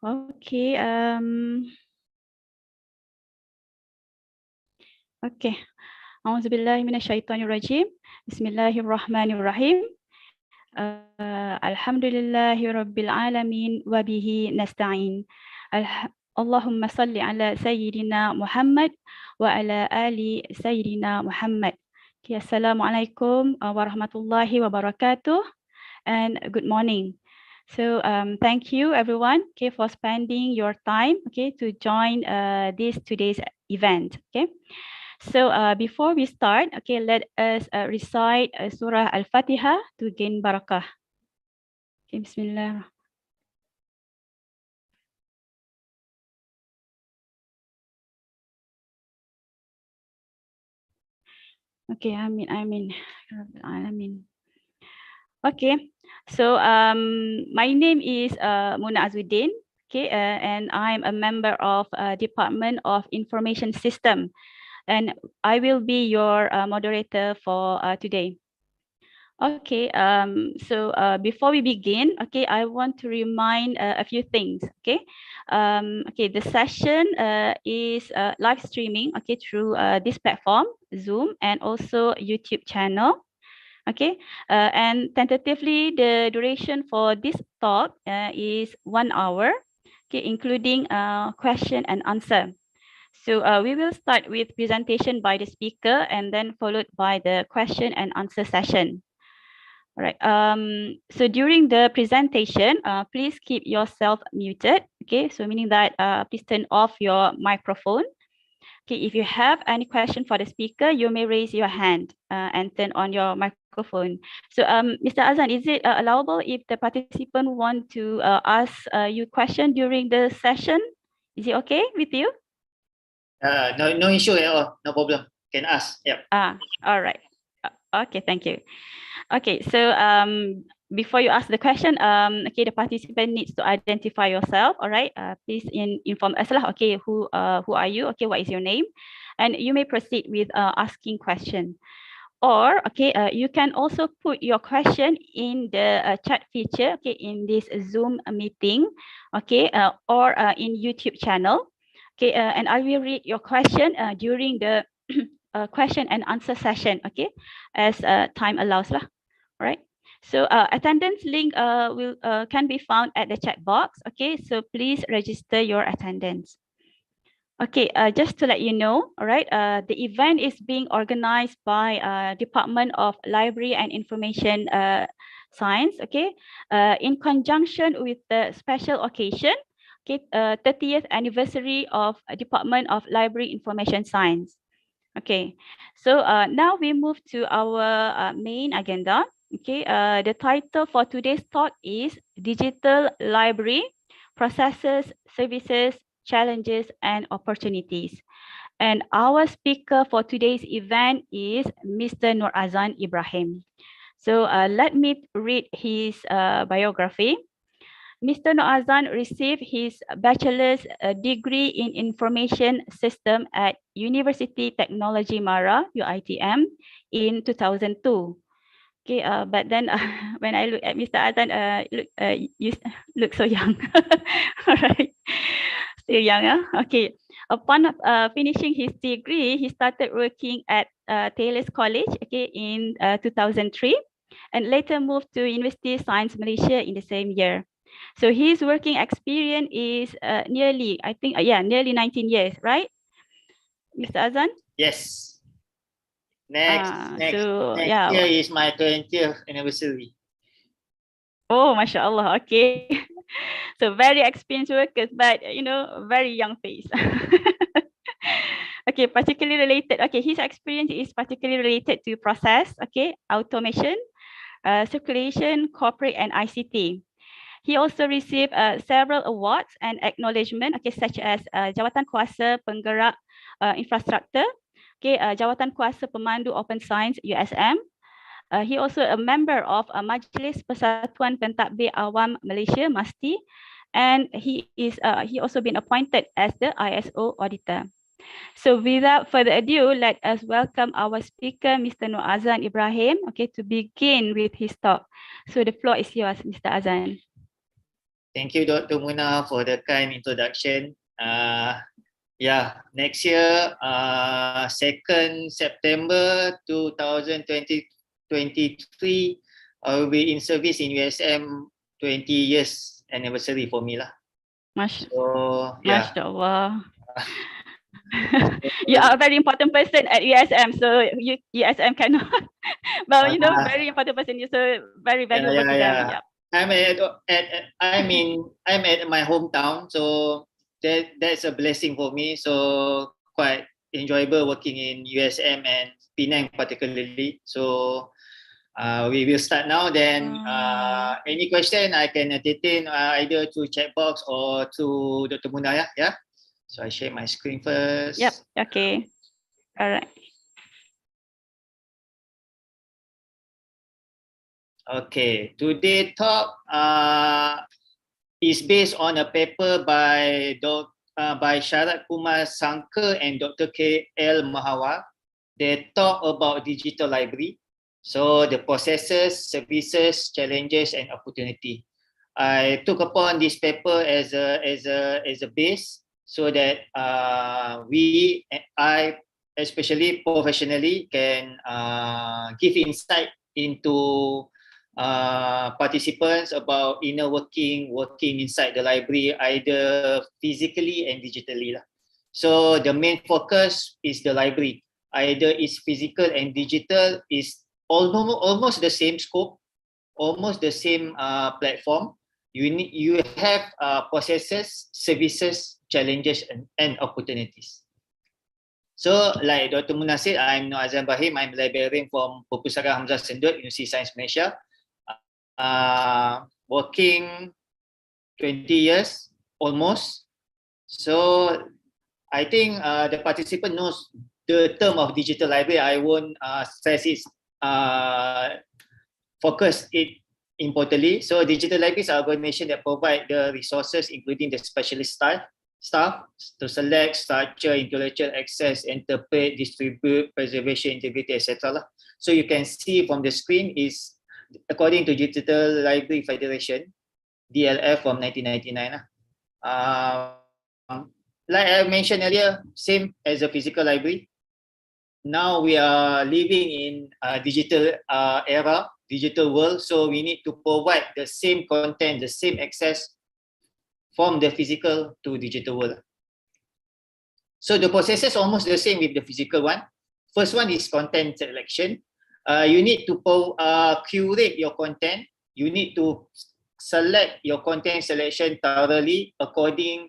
Okay. Okay. Auzubillahi minasyaitonirrajim. Bismillahirrahmanirrahim. Alhamdulillahi rabbil alamin wa bihi nasta'in. Allahumma salli ala sayyidina Muhammad wa ala ali sayyidina Muhammad. Okay, Assalamualaikum warahmatullahi wabarakatuh and good morning. So thank you everyone, okay, for spending your time, okay, to join this today's event. Okay. So before we start, okay, let us recite Surah Al-Fatihah to gain barakah. Okay, Bismillah. Okay, Amin, Amin. Amin. Okay, so my name is Muna Azuddin, okay, and I'm a member of Department of Information System, and I will be your moderator for today. Okay, so before we begin, okay, I want to remind a few things, okay. Okay, the session is live streaming, okay, through this platform, Zoom, and also YouTube channel, okay. And tentatively, the duration for this talk is 1 hour, okay, including question and answer. So we will start with presentation by the speaker and then followed by the question and answer session. All right. So during the presentation, please keep yourself muted. Okay. So meaning that please turn off your microphone. Okay. If you have any question for the speaker, you may raise your hand and turn on your microphone. So Mr. Azan, is it allowable if the participant want to ask you question during the session? Is it okay with you? No issue at all. No problem. Can ask. Yep. All right. Okay. Thank you. Okay, so before you ask the question, okay, the participant needs to identify yourself. All right, please inform us lah. Okay, who are you? Okay, what is your name? And you may proceed with asking question. Or okay, you can also put your question in the chat feature. Okay, in this Zoom meeting. Okay, or in YouTube channel. Okay, and I will read your question during the question and answer session. Okay, as time allows lah. All right. So attendance link will can be found at the chat box. Okay, so please register your attendance. Okay, just to let you know, all right, the event is being organized by Department of Library and Information Science, okay, in conjunction with the special occasion, okay, 30th anniversary of Department of Library Information Science. Okay, so now we move to our main agenda. Okay, the title for today's talk is Digital Library, Processes, Services, Challenges and Opportunities. And our speaker for today's event is Mr. Nur Azan Ibrahim. So let me read his biography. Mr. Azan received his bachelor's degree in information system at University Technology Mara, UITM, in 2002. Okay, but then when I look at Mr. Azan, you look so young. All right, still young, huh? Okay. Upon finishing his degree, he started working at Taylor's College, okay, in 2003, and later moved to University of Science Malaysia in the same year. So his working experience is nearly, I think, nearly 19 years, right, Mr. Azan? Yes. Next year is my 20th anniversary. Oh, mashallah. Okay. So very experienced workers, but very young face. Okay, particularly related. Okay, his experience is particularly related to process, okay, automation, circulation, corporate, and ICT. He also received several awards and acknowledgement, okay, such as Jawatan Kuasa Penggerak Infrastruktur, okay, Jawatan Kuasa Pemandu Open Science USM. He also a member of Majlis Persatuan Pentadbir Awam Malaysia (MASTI), and he also been appointed as the ISO auditor. So without further ado, let us welcome our speaker, Mr. Nur Azan Ibrahim, okay, to begin with his talk. So the floor is yours, Mr. Azan. Thank you, Dr. Muna, for the kind introduction. Yeah, next year, 2nd September 2023, I will be in service in USM 20 years anniversary for me lah. So, yeah. MashaAllah. You are a very important person at USM, so USM cannot. Well, you know, very important person. You're so very valuable to them. Yeah. I'm at my hometown, so that's a blessing for me. So quite enjoyable working in USM and Penang particularly. So we will start now. Then any question I can entertain either through chat box or through Dr. Muna. Yeah. So I share my screen first. Yep. Okay. All right. Okay. Today talk is based on a paper by Sharat Kumar Sankar and Dr. K.L. Mahawar. They talk about digital library. So the processes, services, challenges, and opportunity. I took upon this paper as a base so that I especially professionally can give insight into participants about inner working inside the library, either physically and digitally lah. So the main focus is the library, either it's physical and digital, is almost the same scope, almost the same platform. You have processes, services, challenges, and opportunities. So, like Dr. Muna said, I'm Azan Ibrahim. I'm a librarian from Pusaka Hamzah Sendut, University of Science Malaysia. Working 20 years almost. So, I think the participant knows the term of digital library. I won't stress it, focus it importantly. So, digital libraries are organizations that provide the resources, including the specialist staff to select, structure, intellectual access, interpret, distribute, preservation, integrity, etc. So you can see from the screen is according to Digital Library Federation, DLF from 1999. Like I mentioned earlier, same as a physical library. Now we are living in a digital era, digital world. So we need to provide the same content, the same access from the physical to digital world. So the process is almost the same with the physical one. First one is content selection. You need to curate your content. You need to select your content selection thoroughly according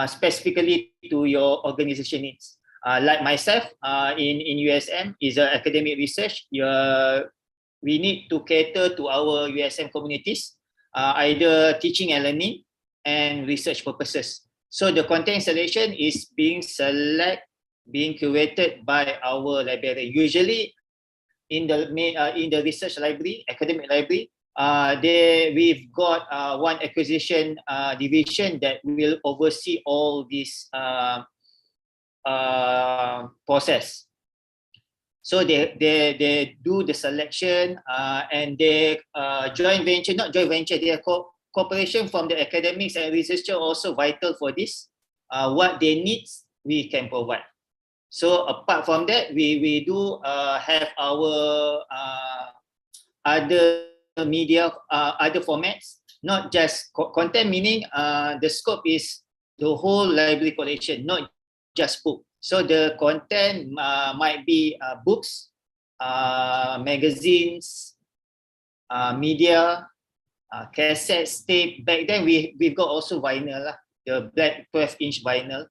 specifically to your organization needs. Like myself in USM is academic research. We need to cater to our USM communities, either teaching and learning and research purposes. So the content selection is being curated by our librarian. Usually in the research library, academic library, we've got one acquisition division that will oversee all this process. So they do the selection and they joint venture, not joint venture, they are cooperation from the academics and researchers also vital for this. What they need, we can provide. So apart from that, we do have our other media, other formats, not just content, meaning the scope is the whole library collection, not just book. So the content might be books, magazines, media, cassettes, tape. Back then we've got also vinyl, the black 12-inch vinyl.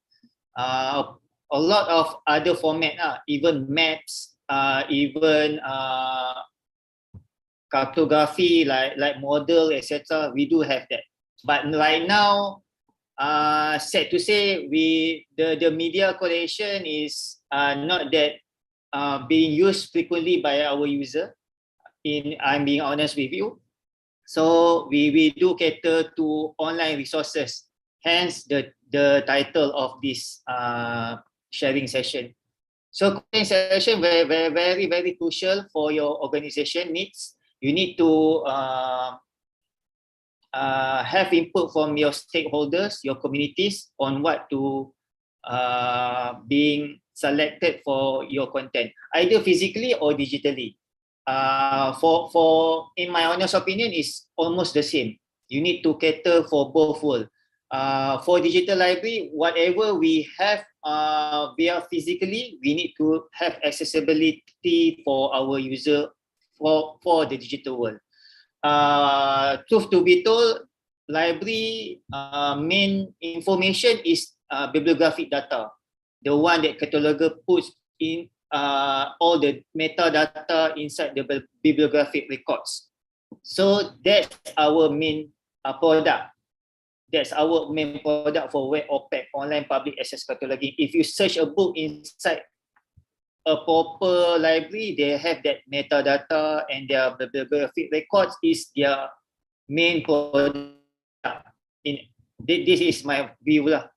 A lot of other format, even maps, even cartography like model, etc. We do have that. But right now, sad to say, the media collection is not that being used frequently by our user. I'm being honest with you. So we do cater to online resources. Hence the title of this sharing session. So content selection very crucial for your organization needs. You need to have input from your stakeholders, your communities on what to being selected for your content, either physically or digitally. For in my honest opinion, is almost the same. You need to cater for both worlds. For digital library, whatever we have via physically, we need to have accessibility for our user for the digital world. Truth to be told, library main information is bibliographic data, the one that cataloger puts in all the metadata inside the bibliographic records. So that's our main product. That's our main product for web OPAC, online public access cataloging. If you search a book inside a proper library, they have that metadata, and their bibliographic records is their main product. This is my view lah.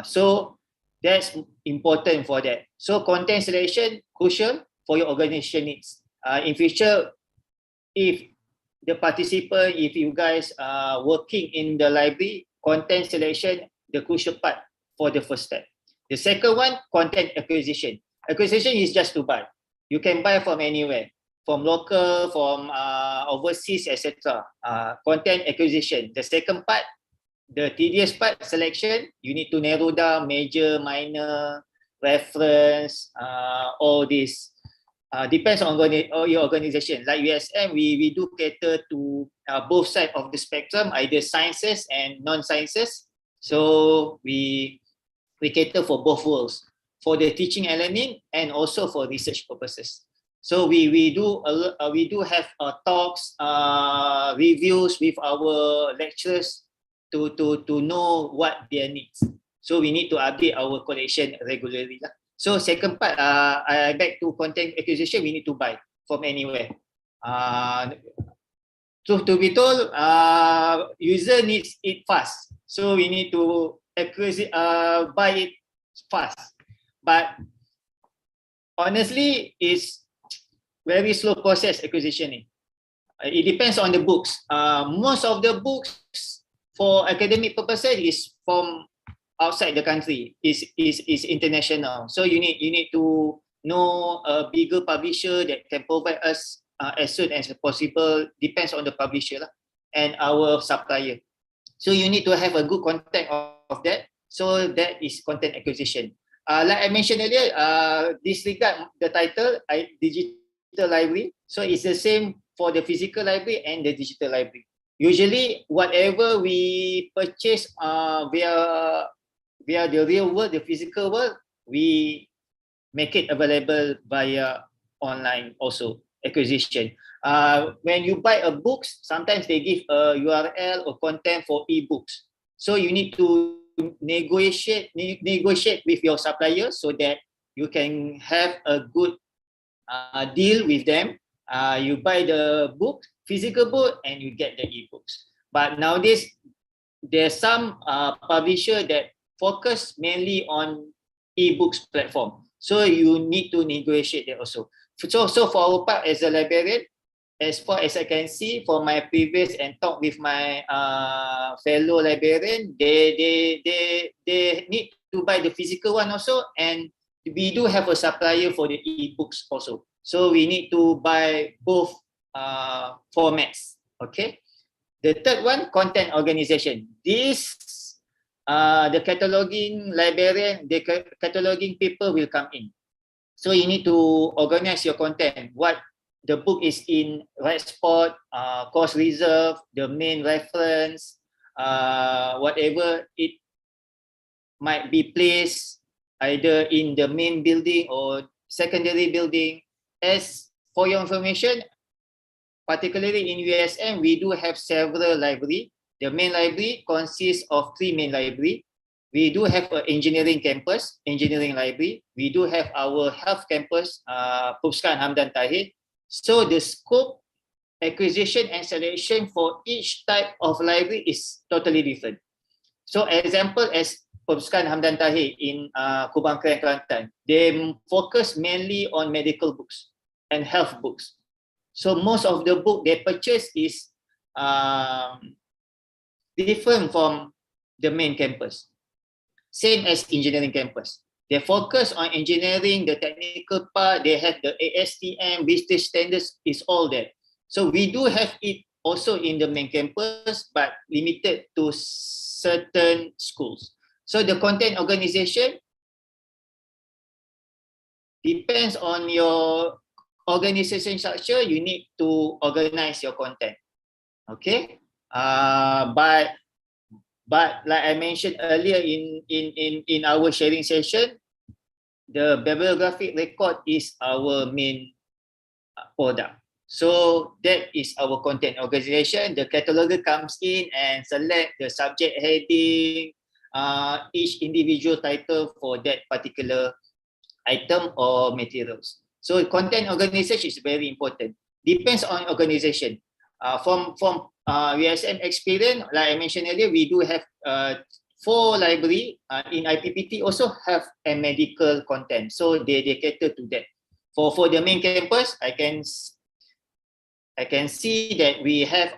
So that's important for that. So content selection crucial for your organization needs. In future, if the participant, if you guys are working in the library, content selection, the crucial part for the first step. The second one, content acquisition. Acquisition is just to buy. You can buy from anywhere, from local, from overseas, etc. Content acquisition. The second part, the tedious part, selection. You need to narrow down major, minor, reference, all this. Depends on your organization. Like USM, we do cater to both sides of the spectrum, either sciences and non-sciences. So we cater for both worlds, for the teaching and learning, and also for research purposes. So we do have talks, reviews with our lecturers to know what their needs. So we need to update our collection regularly lah. So second part, back to content acquisition, we need to buy from anywhere. Truth to be told, user needs it fast. So we need to buy it fast. But honestly, it's very slow process acquisition. It depends on the books. Most of the books for academic purposes is from outside the country, is international. So you need to know a bigger publisher that can provide us as soon as possible. Depends on the publisher lah, and our supplier. So you need to have a good contact of that. So that is content acquisition. Like I mentioned earlier, disregard the title, digital library. So it's the same for the physical library and the digital library. Usually, whatever we purchase via the real world, the physical world, we make it available via online also acquisition. When you buy a books, sometimes they give a URL or content for ebooks. So you need to negotiate with your supplier so that you can have a good deal with them. You buy the book, physical book, and you get the ebooks. But nowadays, there's some publisher that focus mainly on ebooks platform. So you need to negotiate that also. So for our part as a librarian, as far as I can see for my previous and talk with my fellow librarian, they need to buy the physical one also, and we do have a supplier for the ebooks also. So we need to buy both formats. Okay. The third one, content organization. This the cataloging librarian, the cataloging people will come in. So you need to organize your content. What the book is in right spot, course reserve, the main reference, whatever it might be placed either in the main building or secondary building. As for your information, particularly in USM, we do have several libraries. The main library consists of 3 main libraries. We do have an engineering campus, engineering library. We do have our health campus, Puspuskan Hamdan Tahir. So the scope, acquisition and selection for each type of library is totally different. So example as Puspuskan Hamdan Tahir in Kubang Kelang, Kelantan, they focus mainly on medical books and health books. So most of the book they purchase is different from the main campus. Same as engineering campus. They focus on engineering, the technical part, they have the ASTM, business standards, is all there. So we do have it also in the main campus, but limited to certain schools. So the content organization depends on your organization structure. You need to organize your content. Okay, but like I mentioned earlier in our sharing session, the bibliographic record is our main product. So that is our content organization. The cataloger comes in and select the subject heading, each individual title for that particular item or materials. So content organization is very important. Depends on organization. From USM experience, like I mentioned earlier, we do have 4 library in IPPT also have a medical content. So they cater to that. For the main campus, I can see that we have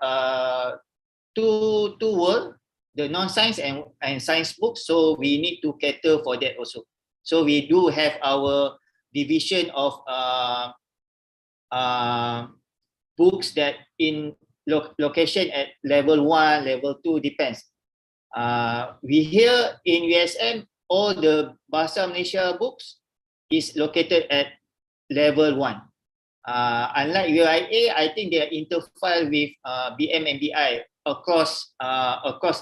two world, the non-science and science books. So we need to cater for that also. So we do have our division of books that in location at level 1, level 2, depends. We here in USM, all the Bahasa Malaysia books is located at level 1. Unlike UIA, I think they are interfile with BM and BI across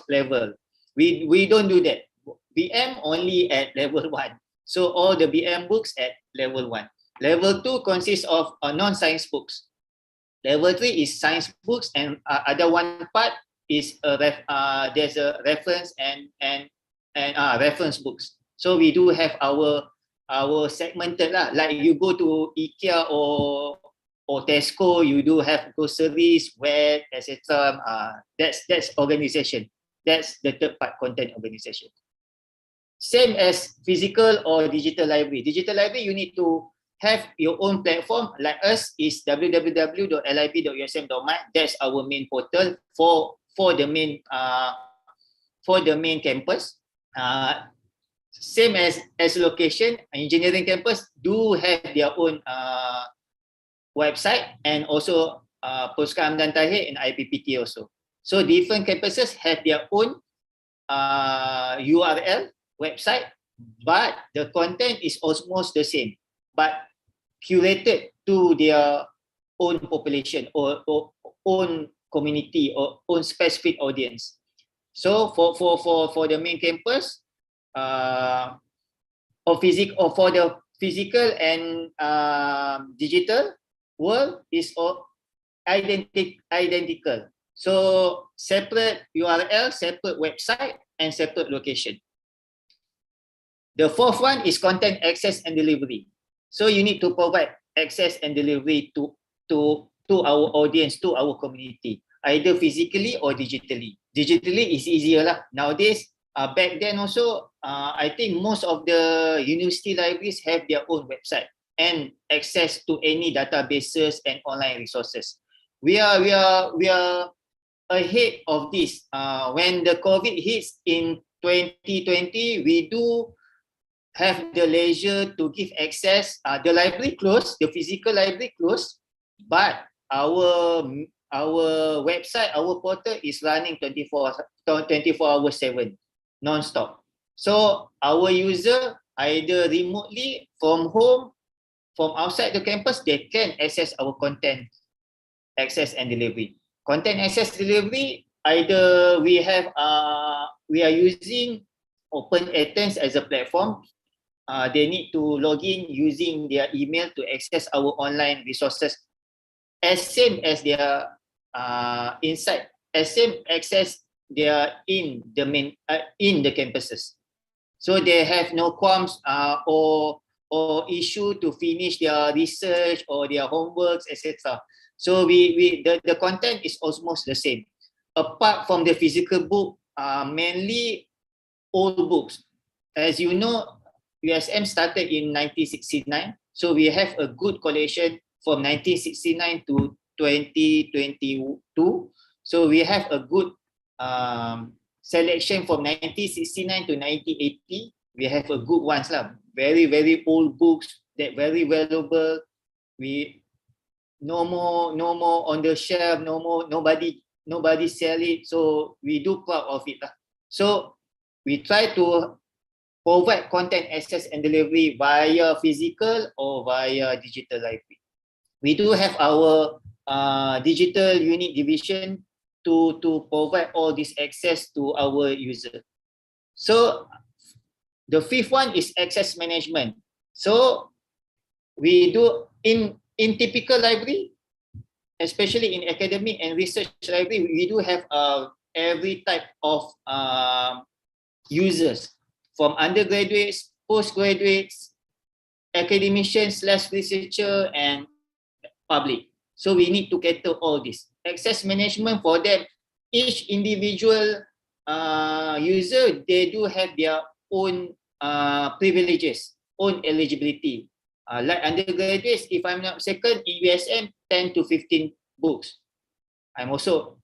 level. We don't do that. BM only at level 1. So all the BM books at level 1. Level 2 consists of non-science books. Level 3 is science books, and other one part is there's a reference and reference books. So we do have our segmented lah. Like you go to IKEA or Tesco, you do have groceries, wet, etc. That's organization. That's the third part, content organization. Same as physical or digital library. Digital library, you need to have your own platform. Like us is www.lib.usm.my. That's our main portal for the main campus. Same as location, engineering campus do have their own website, and also Pusaka Hamdan Tahir and IPPT also. So different campuses have their own URL website, but the content is almost the same, but curated to their own population or own community or own specific audience. So for the main campus, for the physical and digital world is all identical. So separate URL, separate website, and separate location. The fourth one is content access and delivery. So you need to provide access and delivery to our audience, to our community, either physically or digitally. Digitally is easier lah. Nowadays, back then also, I think most of the university libraries have their own website and access to any databases and online resources. We are ahead of this. When the COVID hits in 2020, we do have the leisure to give access. The library closed, the physical library closed, but our website, our portal is running 24 hours 7, non-stop. So our user, either remotely from home, from outside the campus, they can access our content access and delivery. Content access delivery, either we are using Open Athens as a platform. They need to log in using their email to access our online resources, as same as their inside, as same access they are in the main in the campuses. So they have no qualms or issue to finish their research or their homeworks, etc. So the content is almost the same. Apart from the physical book, mainly old books. As you know, USM started in 1969, so we have a good collection from 1969 to 2022. So we have a good selection from 1969 to 1980. We have a good ones lah. Very, very old books that very valuable. We no more on the shelf, nobody sell it. So we do proud of it lah. So we try to provide content access and delivery via physical or via digital library. We do have our digital unit division to provide all this access to our user. So the fifth one is access management. So we do in typical library, especially in academic and research library, we do have every type of users, from undergraduates, postgraduates, academicians / researcher, and public. So we need to cater all this. Access management for them, each individual user, they do have their own privileges, own eligibility. Like undergraduates, if I'm not mistaken, in USM, 10 to 15 books. I'm also,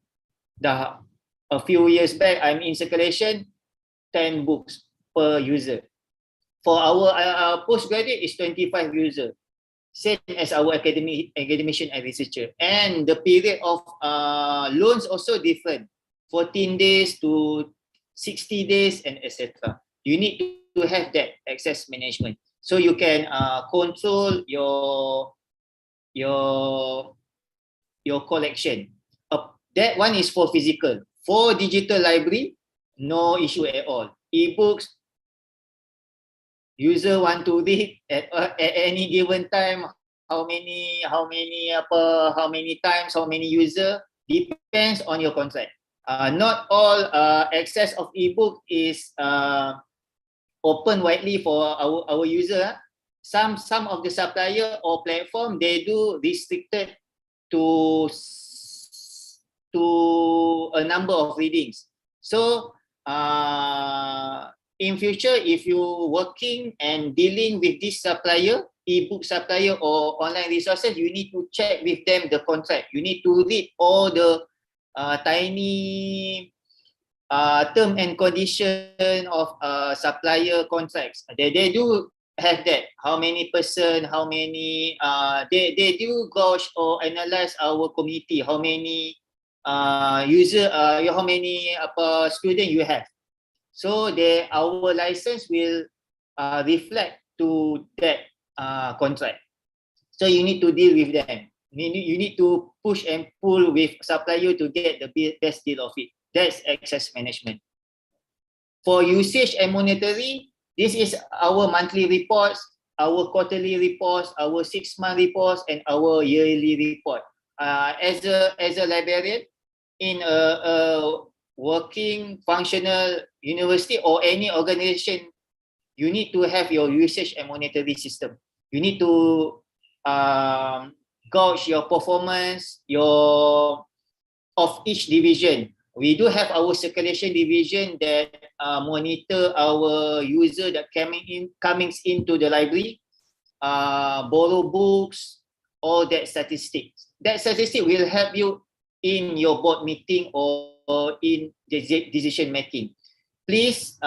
a few years back, I'm in circulation, 10 books per user. For our postgraduate, is 25 users. Same as our academician and researcher. And the period of loans also different. 14 days to 60 days and etc. You need to have that access management. So you can control your collection. That one is for physical. For digital library, no issue at all. E-books, user want to read at any given time, how many times, how many user, depends on your contract. Not all access of ebook is open widely for our user. Some of the supplier or platform, they do restricted to a number of readings. So in future, if you working and dealing with this supplier, ebook supplier or online resources, you need to check with them the contract. You need to read all the tiny term and condition of supplier contracts. They do have that. How many person, how many, they do gauge or analyze our community, how many user, how many student you have. So our license will reflect to that contract. So you need to deal with them. You need to push and pull with supplier to get the best deal of it. That's access management. For usage and monitoring, this is our monthly reports, our quarterly reports, our 6-month reports, and our yearly report. As a librarian in a working functional university or any organization, you need to have your usage and monitoring system. You need to gauge your performance of each division. We do have our circulation division that monitor our user that coming into the library, borrow books, all that statistics. That statistic will help you in your board meeting or in decision making. Please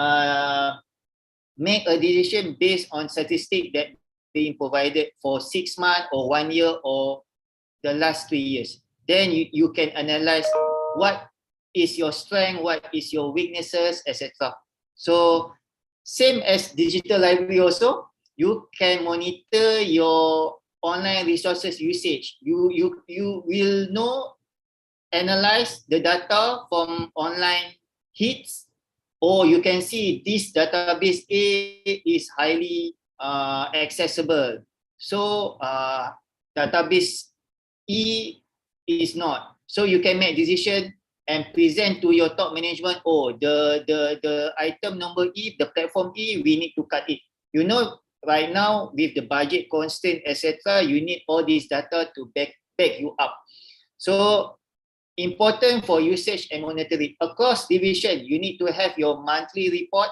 make a decision based on statistics that being provided for 6 months or 1 year or the last 3 years. Then you can analyze what is your strength, what is your weaknesses, etc. So same as digital library also, you can monitor your online resources usage. You will know, analyze the data from online hits, or you can see this database A is highly accessible. So database E is not. So you can make decision and present to your top management, oh, the item number E, the platform E, we need to cut it. You know, right now with the budget constraint, etc., you need all this data to back you up. So important for usage and monitoring. Across division, you need to have your monthly report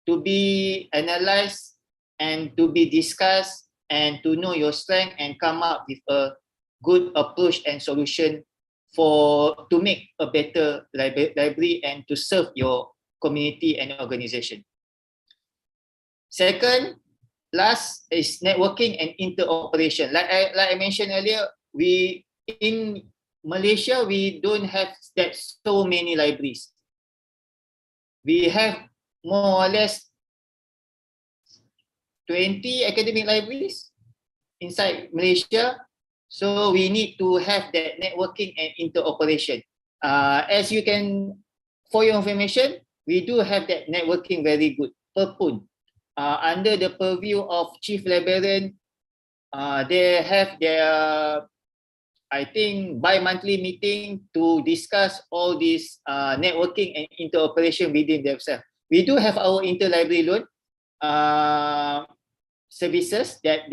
to be analyzed and to be discussed and to know your strength and come up with a good approach and solution to make a better library and to serve your community and organization. Second, last is networking and interoperation. Like I mentioned earlier, we in Malaysia we don't have that so many libraries. We have more or less 20 academic libraries inside Malaysia. So we need to have that networking and interoperation. As you can, for your information, we do have that networking very good per pun. Under the purview of Chief Librarian, they have their, I think, bi-monthly meeting to discuss all this networking and interoperation within themselves. We do have our interlibrary loan services that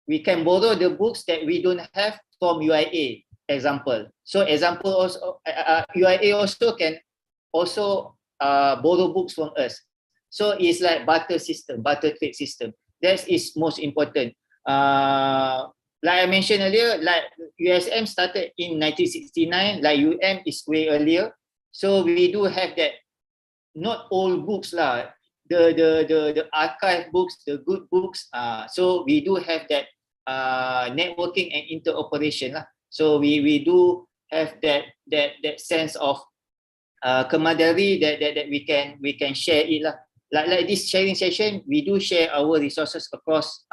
we can borrow the books that we don't have from UIA, example. So example also, UIA also can also borrow books from us. So it's like barter system, barter trade system. That is most important. Like I mentioned earlier, like USM started in 1969, like UM is way earlier. So we do have that, not all books lah, the archive books, the good books. So we do have that networking and interoperation lah. So we do have that sense of camaraderie that we can share it lah. Like this sharing session, we do share our resources across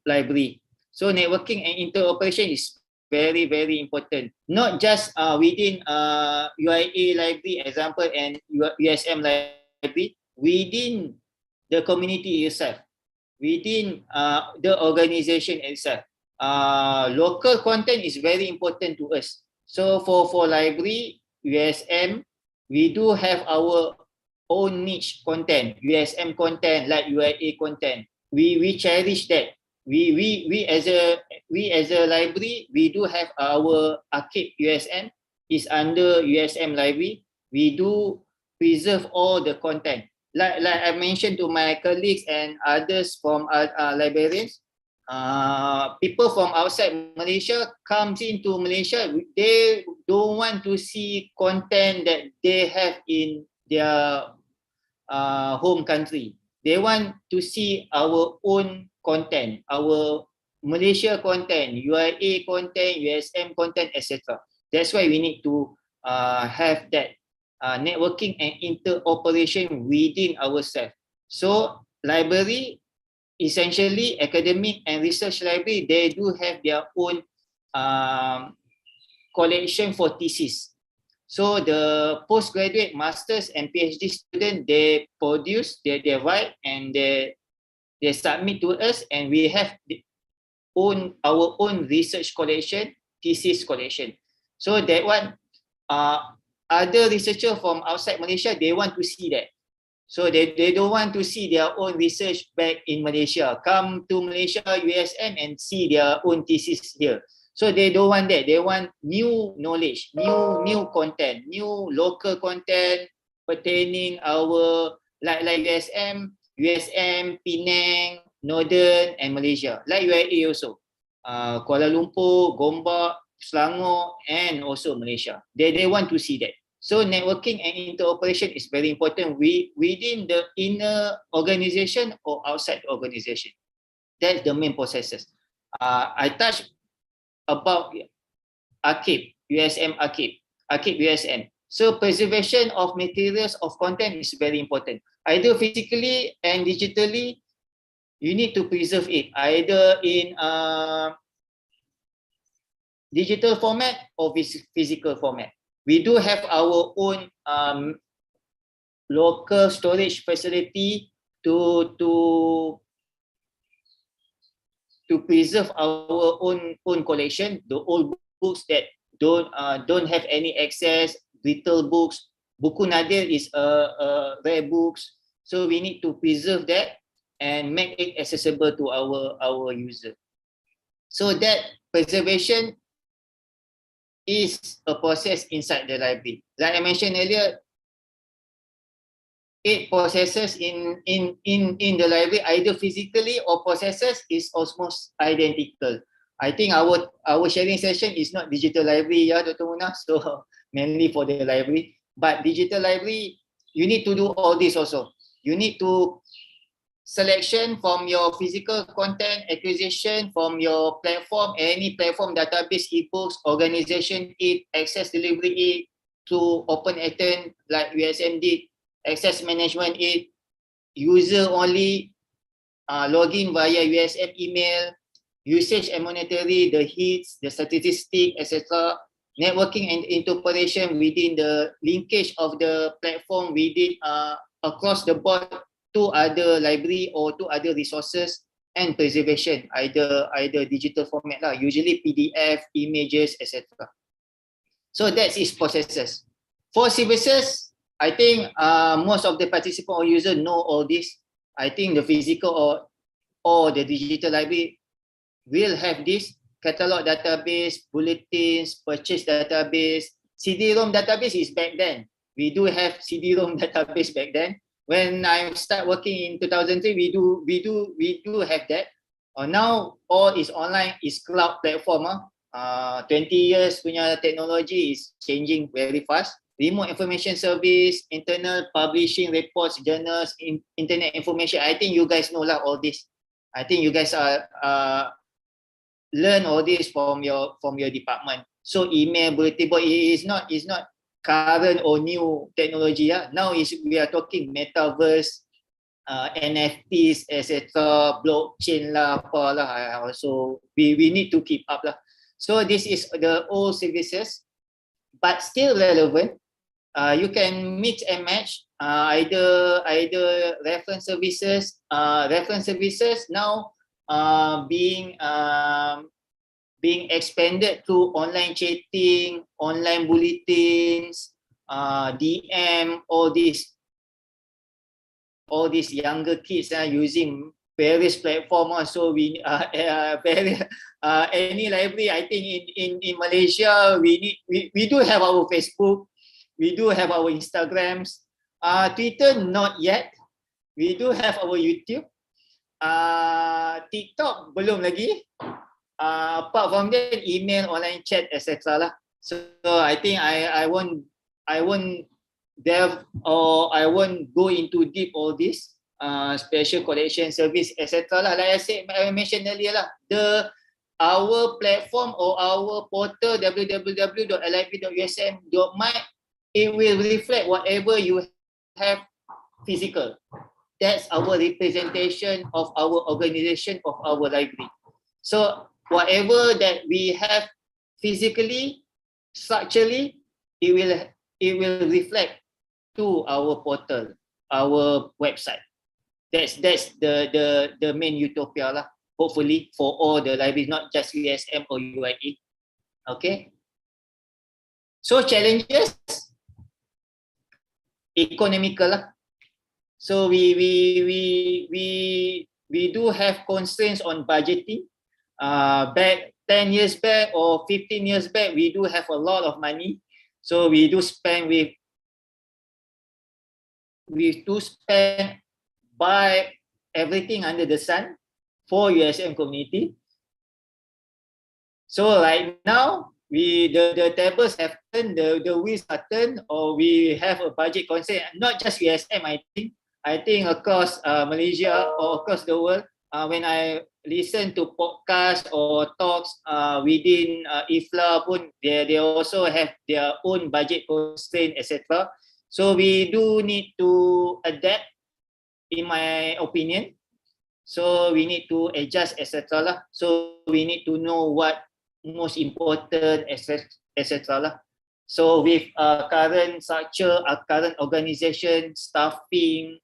library. So networking and interoperation is very, very important. Not just within UIA library, example, and USM library, within the community itself, within the organization itself. Local content is very important to us. So for library, USM, we do have our own niche content, USM content, like UIA content. We cherish that. We as a library, we do have our archive USM is under USM library. We do preserve all the content. Like I mentioned to my colleagues and others from librarians, people from outside Malaysia comes into Malaysia, they don't want to see content that they have in their home country. They want to see our own content, our Malaysia content, UIA content, USM content, etc. That's why we need to have that networking and interoperation within ourselves. So library, essentially academic and research library, they do have their own collection for thesis. So the postgraduate, masters and PhD student, they produce, they write, and they submit to us, and we have our own research collection, thesis collection. So that one, other researchers from outside Malaysia, they want to see that. So they don't want to see their own research back in Malaysia. Come to Malaysia, USM, and see their own thesis here. So they don't want that. They want new knowledge, new content, new local content pertaining our like USM, Penang, Northern, and Malaysia. Like UIA also, Kuala Lumpur, Gombak, Selangor, and also Malaysia. They want to see that. So networking and interoperation is very important within the inner organization or outside the organization. That's the main processes. I touched about archive, USM archive USM. So preservation of materials of content is very important. Either physically and digitally, you need to preserve it, either in digital format or physical format. We do have our own local storage facility to preserve our own collection, the old books that don't have any access, brittle books. Buku nadir is rare books, so we need to preserve that and make it accessible to our user. So that preservation is a process inside the library. Like I mentioned earlier, 8 processors in the library, either physically or processors is almost identical. I think our sharing session is not digital library, yeah, Dr. Muna, so mainly for the library. But digital library, you need to do all this also. You need to selection from your physical content acquisition from your platform, any platform, database, ebooks, organization it, access delivery it, to open attend like USM did, access management it, user only, login via USM email, usage and monetary, the hits, the statistic, etc. Networking and interpretation within the linkage of the platform within across the board to other library or to other resources, and preservation, either digital format lah, usually PDF, images, etc. So that is processes. For services, I think most of the participant or user know all this. I think the physical or the digital library will have this catalog database, bulletins, purchase database, CD-ROM database is back then. We do have CD-ROM database back then. When I start working in 2003, we do have that. Now all is online, is cloud platform. 20 years punya technology is changing very fast. Remote information service, internal publishing reports, journals, internet information. I think you guys know lah all this. I think you guys are learn all this from your department. So email, bulletin board is not current or new technology. Now we are talking metaverse, NFTs, etc., blockchain lah, apalah. So we need to keep up lah. So this is the old services, but still relevant. You can mix and match either reference services. Reference services now being expanded to online chatting, online bulletins, DM, all these younger kids are using various platforms. So we any library, I think in Malaysia, we do have our Facebook, we do have our Instagrams, Twitter not yet. We do have our YouTube, TikTok belum lagi. Apart from that, email, online chat, etc. lah. So I think I won't delve or I won't go into deep all this special collection service, etc. lah. Like I mentioned earlier lah, our platform or our portal www.lib.usm.my, it will reflect whatever you have physical. That's our representation of our organization, of our library. So whatever that we have physically, structurally, it will reflect to our portal, our website. That's the main utopia lah. Hopefully for all the libraries, not just USM or UIE. Okay. So challenges, economical lah. So we do have constraints on budgeting. Back 10 years back or 15 years back, we do have a lot of money. So we do spend buy everything under the sun for USM community. So right now, the tables have turned, the wheels are turned, or we have a budget constraint, not just USM, I think across Malaysia or across the world. When I listen to podcasts or talks within IFLA pun, they also have their own budget constraint, etc. So we do need to adapt, in my opinion. So we need to adjust, etc. lah. So we need to know what most important, etc. lah. So with current structure, current organization, staffing,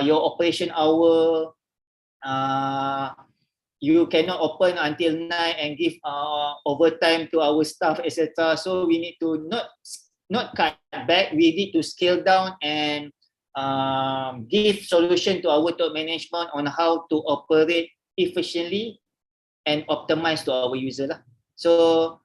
your operation hour, you cannot open until 9 and give overtime to our staff, etc. So we need to not cut back. We need to scale down and give solution to our top management on how to operate efficiently and optimize to our user lah. So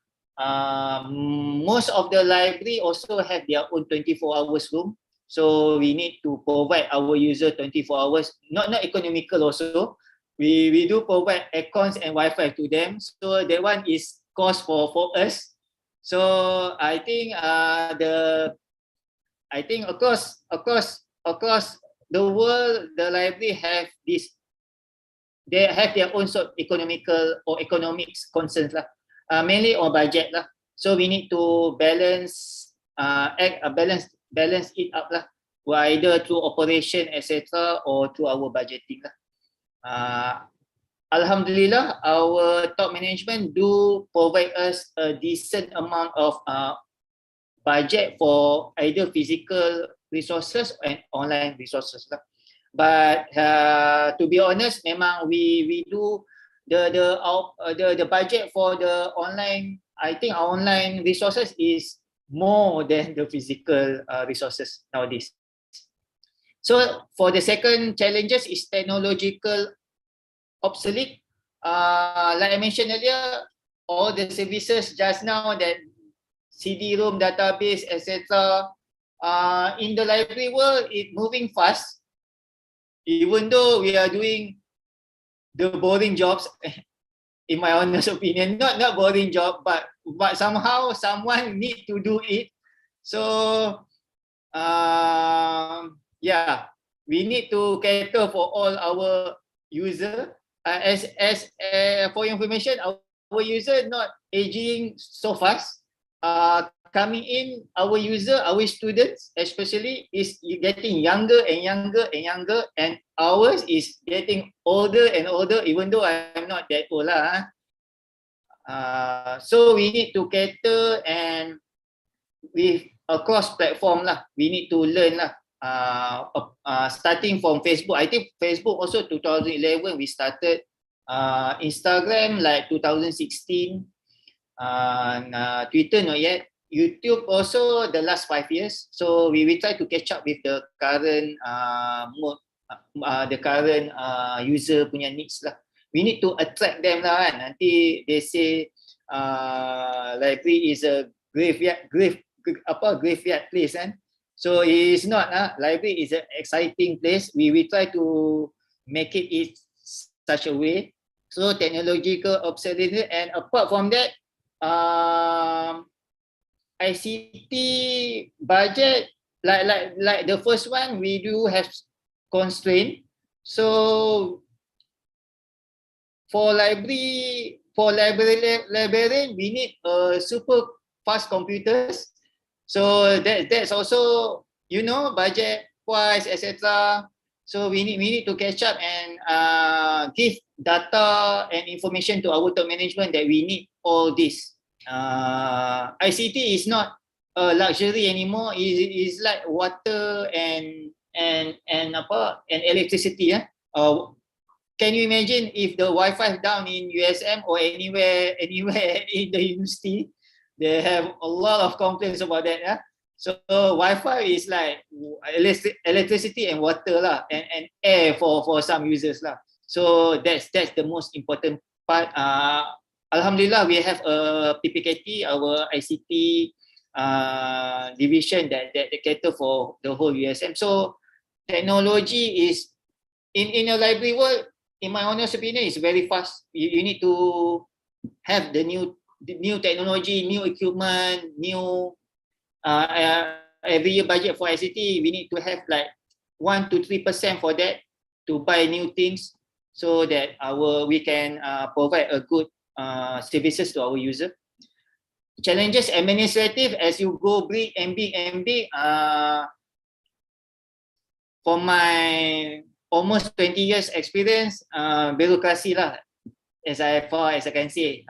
most of the library also have their own 24 hours room. So we need to provide our user 24 hours, not economical also. We do provide aircons and Wi-Fi to them. So that one is cost for us. So I think across the world, the library have this. They have their own sort of economical or economics concerns lah, mainly on budget lah. So we need to balance it up lah, either through operation etc. or through our budgeting lah. Alhamdulillah, our top management do provide us a decent amount of budget for either physical resources and online resources lah. But to be honest, memang we do the budget for the online. I think our online resources is more than the physical resources nowadays. So for the second challenges is technological obsolete. Like I mentioned earlier, all the services just now that CD-ROM database etc. In the library world, it moving fast. Even though we are doing the boring jobs, in my honest opinion, not boring job, but somehow someone need to do it. So yeah, we need to cater for all our user. For information, our user not aging so fast. Coming in, our user, our students especially is getting younger and younger and younger, and ours is getting older and older, even though I'm not that old lah. So we need to cater and with across platform lah. We need to learn lah. Starting from Facebook, I think Facebook also 2011 we started. Instagram like 2016. Twitter not yet. YouTube also the last 5 years. So we try to catch up with the current user punya needs lah. We need to attract them lah kan. Nanti they say library is a graveyard place kan. So it is not library is an exciting place. We try to make it such a way. So technological obsolescence, and apart from that, ICT budget, like the first one, we do have constraint. So for librarian, we need super fast computers. So that's also, you know, budget wise etc. So we need to catch up and give data and information to our top management that we need all this. ICT is not a luxury anymore. It is like water and electricity. Can you imagine if the Wi-Fi down in USM or anywhere in the university? They have a lot of complaints about that. So Wi-Fi is like electricity and water lah, and air for some users lah. So that's the most important part. Alhamdulillah, we have a PPKT, our ICT division that cater for the whole USM. So technology is in a library world, in my honest opinion, is very fast. You need to have the new technology, new equipment, new every year budget for ICT. We need to have like 1 to 3% for that to buy new things, so that we can provide a good services to our user. Challenges administrative, as you go big and big and big. For my almost 20 years experience, bureaucracy lah. As far as I can say,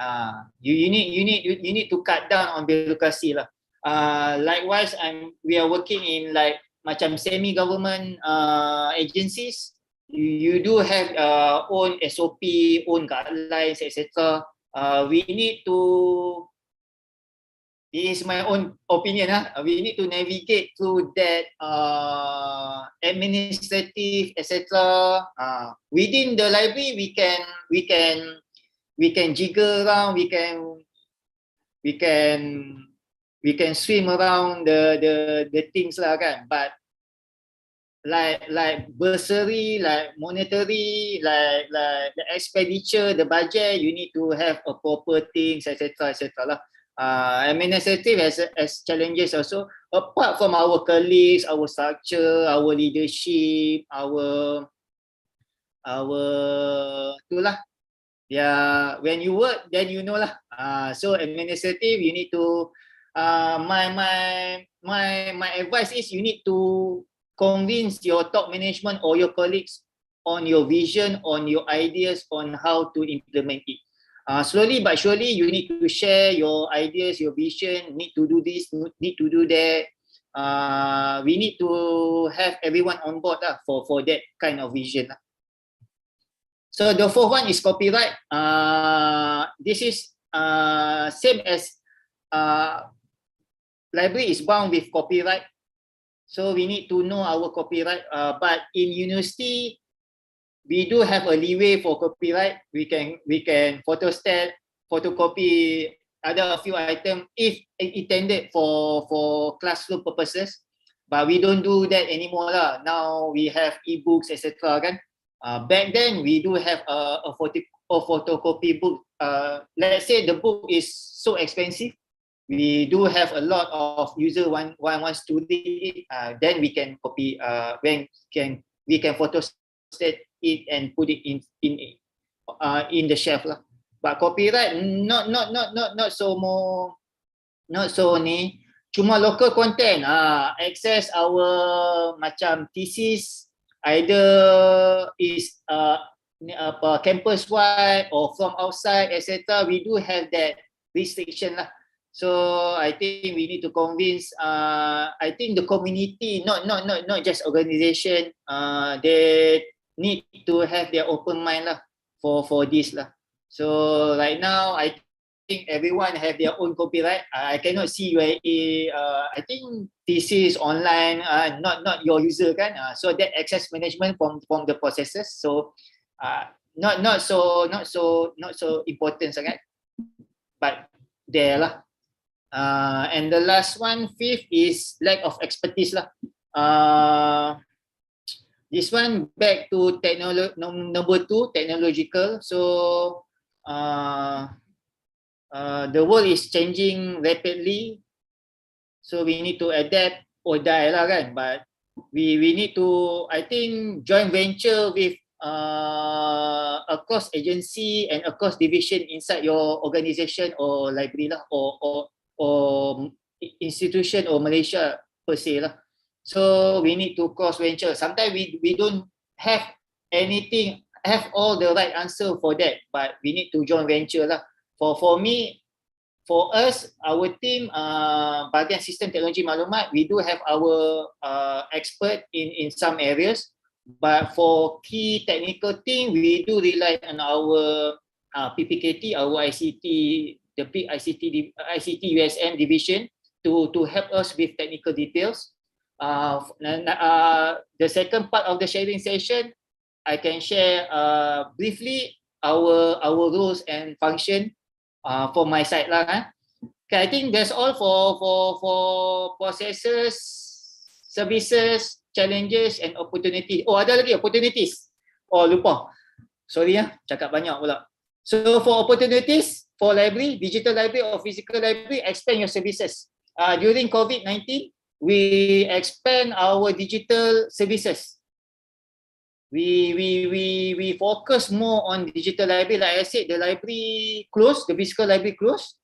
you need to cut down on bureaucracy lah. Likewise, we are working in like macam semi-government agencies. You do have own SOP, own guidelines, etc. We need to, this is my own opinion, we need to navigate through that administrative, etc. Within the library, we can jiggle around, we can swim around the things lah kan. But like bursary, like monetary, like the expenditure, the budget, you need to have a proper things, etc., etc. lah. Administrative as challenges also, apart from our colleagues, our structure, our leadership, our itulah. Yeah, when you work, then you know lah. So administrative, you need to my advice is you need to convince your top management or your colleagues on your vision, on your ideas, on how to implement it. Slowly but surely, you need to share your ideas, your vision. Need to do this, need to do that. We need to have everyone on board lah for that kind of vision lah. So the fourth one is copyright. This is same as library is bound with copyright. So we need to know our copyright. But in university, we do have a leeway for copyright. We can photostat, photocopy a few items if intended for classroom purposes. But we don't do that anymore lah. Now we have e-books, etc. kan. Back then we do have a photocopy book. Let's say the book is so expensive, we do have a lot of user wants to read it. Then we can copy. We can photostat it and put it in the shelf lah. But copyright not so ni. Cuma local content. Access our macam thesis. Either is campus wide or from outside, etc. We do have that restriction lah. So I think we need to convince. I think the community, not just organization. They need to have their open mind lah for this lah. So right now, I think everyone have their own copyright. I cannot see where I think thesis online, not your user kan. So that access management from the processes. So not so important sangat. But there lah. And the last one, fifth, is lack of expertise lah. This one back to number 2, technological. So the world is changing rapidly, so we need to adapt or die lah kan. But we need to, I think, joint venture with across agency and across division inside your organization or library lah, or institution or Malaysia per se lah. So we need to cross venture. Sometimes we don't have all the right answer for that, but we need to joint venture lah. For me, for us, our team, Bahagian Sistem Teknologi Maklumat, we do have our expert in some areas, but for key technical thing, we do rely on our PPKT, our ICT, the big ICT USM division to help us with technical details. The second part of the sharing session, I can share briefly our roles and function for my side lah. Okay, I think that's all for processes, services, challenges and opportunity. Oh, ada lagi opportunities. Oh, lupa. Sorry ya, cakap banyak pula. So for opportunities for library, digital library or physical library, expand your services. During COVID-19, we expand our digital services. We focus more on digital library. Like I said, the library closed, the physical library closed.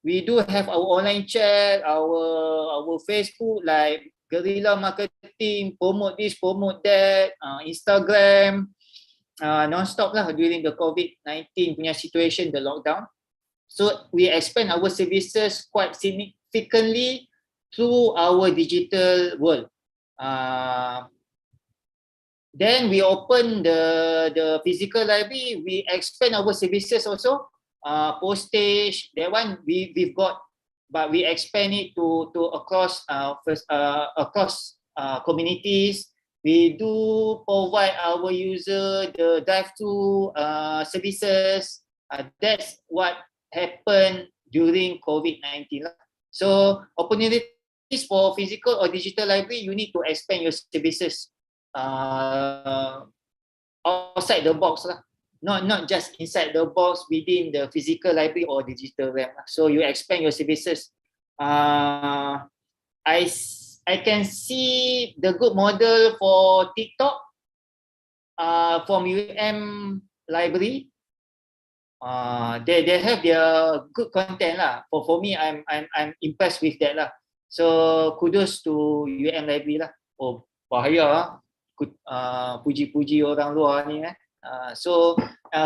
We do have our online chat, our Facebook, like guerrilla marketing, promote this, promote that, Instagram, non-stop lah during the COVID-19 punya situation, the lockdown. So we expand our services quite significantly through our digital world. Then we open the physical library. We expand our services also. Postage, that one we've got, but we expand it to across communities. We do provide our user the drive-through services. That's what happened during COVID-19. So opportunities for physical or digital library, you need to expand your services. outside the box lah. Not just inside the box within the physical library or digital realm. So you expand your services. I can see the good model for TikTok from library. They have their good content lah. For me, I'm impressed with that lah. So kudos to library lah. Oh, bahaya puji-puji orang luar ni So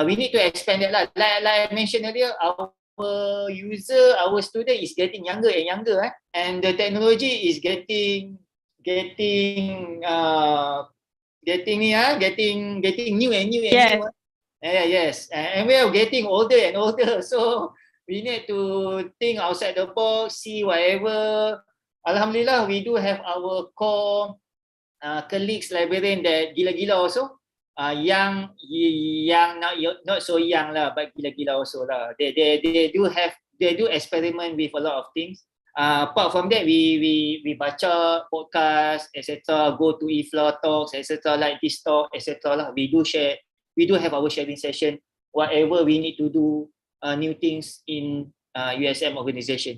we need to expand that lah. Like I mentioned earlier, our student is getting younger and younger, and the technology is getting new and new and Yes. new. Yes, and we are getting older and older, so we need to think outside the box, see whatever. Alhamdulillah, we do have our core colleagues librarian that gila-gila also. Young not so young lah, but gila-gila also lah. They do experiment with a lot of things. Apart from that, we baca podcast, etc. Go to IFLA talks, etc. Like this talk, etc. lah. We do have our sharing session. Whatever we need to do, new things in USM organization.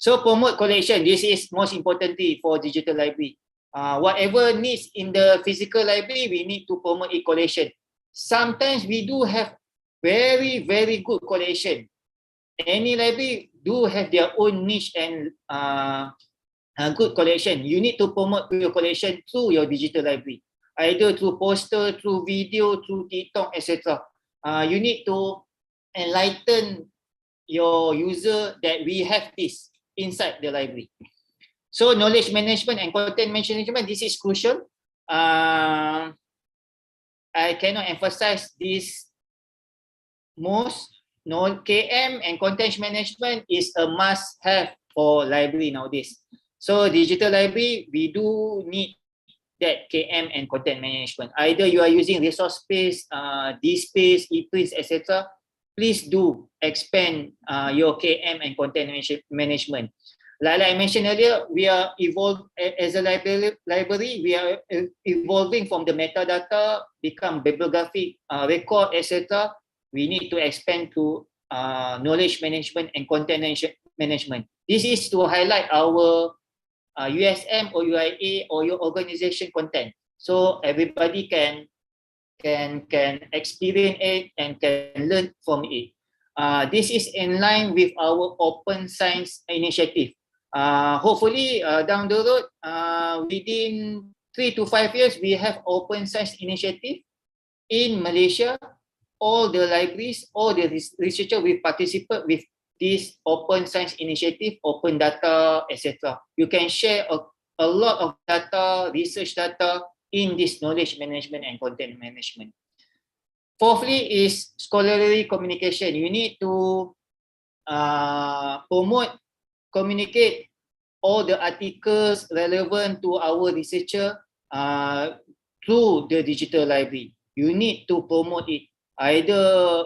So promote collection. This is most importantly for digital library. Whatever needs in the physical library, we need to promote a collection. Sometimes we do have very, very good collection. Any library do have their own niche and good collection. You need to promote your collection through your digital library, either through poster, through video, through TikTok, etc. You need to enlighten your user that we have this inside the library. So knowledge management and content management, this is crucial. I cannot emphasize this most. KM and content management is a must-have for library nowadays. So digital library, we do need that KM and content management. Either you are using resource space, DSpace, ePrints, etc. Please do expand your KM and content management. Like I mentioned earlier, we are as a library, we are evolving from the metadata, become bibliographic record, etc. We need to expand to knowledge management and content management. This is to highlight our USM or UIA or your organization content, so everybody can experience it and can learn from it. This is in line with our open science initiative. Hopefully down the road, within 3 to 5 years, we have open science initiative in Malaysia. All the libraries, all the researchers will participate with this open science initiative, open data, etc. You can share a lot of data, research data in this knowledge management and content management. Fourthly is scholarly communication. You need to promote, communicate all the articles relevant to our researcher through the digital library. You need to promote it, either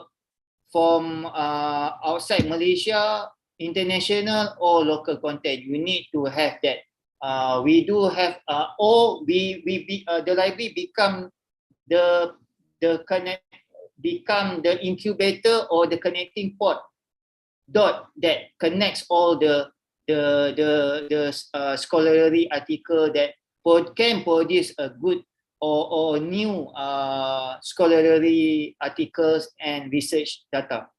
from outside Malaysia, international or local content. You need to have that. We do have, the library become the incubator or the connecting dot that connects all the scholarly article that can produce a good or new scholarly articles and research data.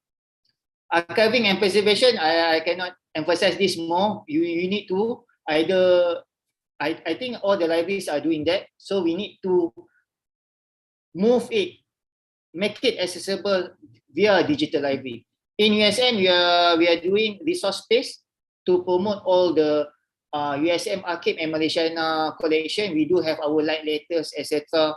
Archiving and preservation, I cannot emphasize this more. You need to either, I think all the libraries are doing that, so we need to move it, make it accessible via digital library. In USM, we are doing resource space to promote all the USM Archive and Malaysian collection. We do have our light letters, etc.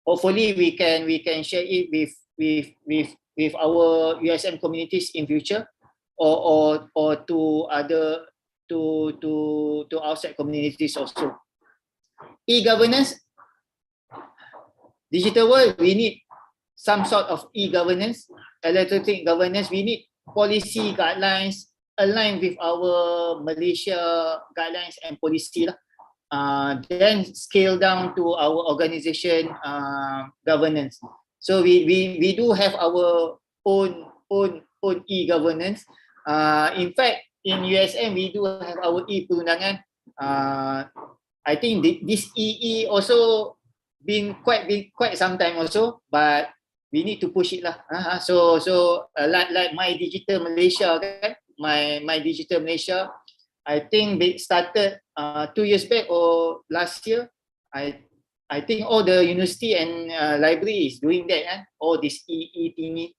Hopefully, we can share it with our USM communities in future, or to other to outside communities also. E-governance, digital world, we need some sort of e-governance, electronic governance. We need policy guidelines aligned with our Malaysia guidelines and policy lah. then scale down to our organization governance. So we do have our own e-governance. In fact, in USM we do have our e-perundangan. I think this EE also been quite some time also, but we need to push it lah. So like my digital Malaysia kan, my digital Malaysia, I think they started 2 years back or last year. I think all the university and library is doing that kan, all this EE thingy.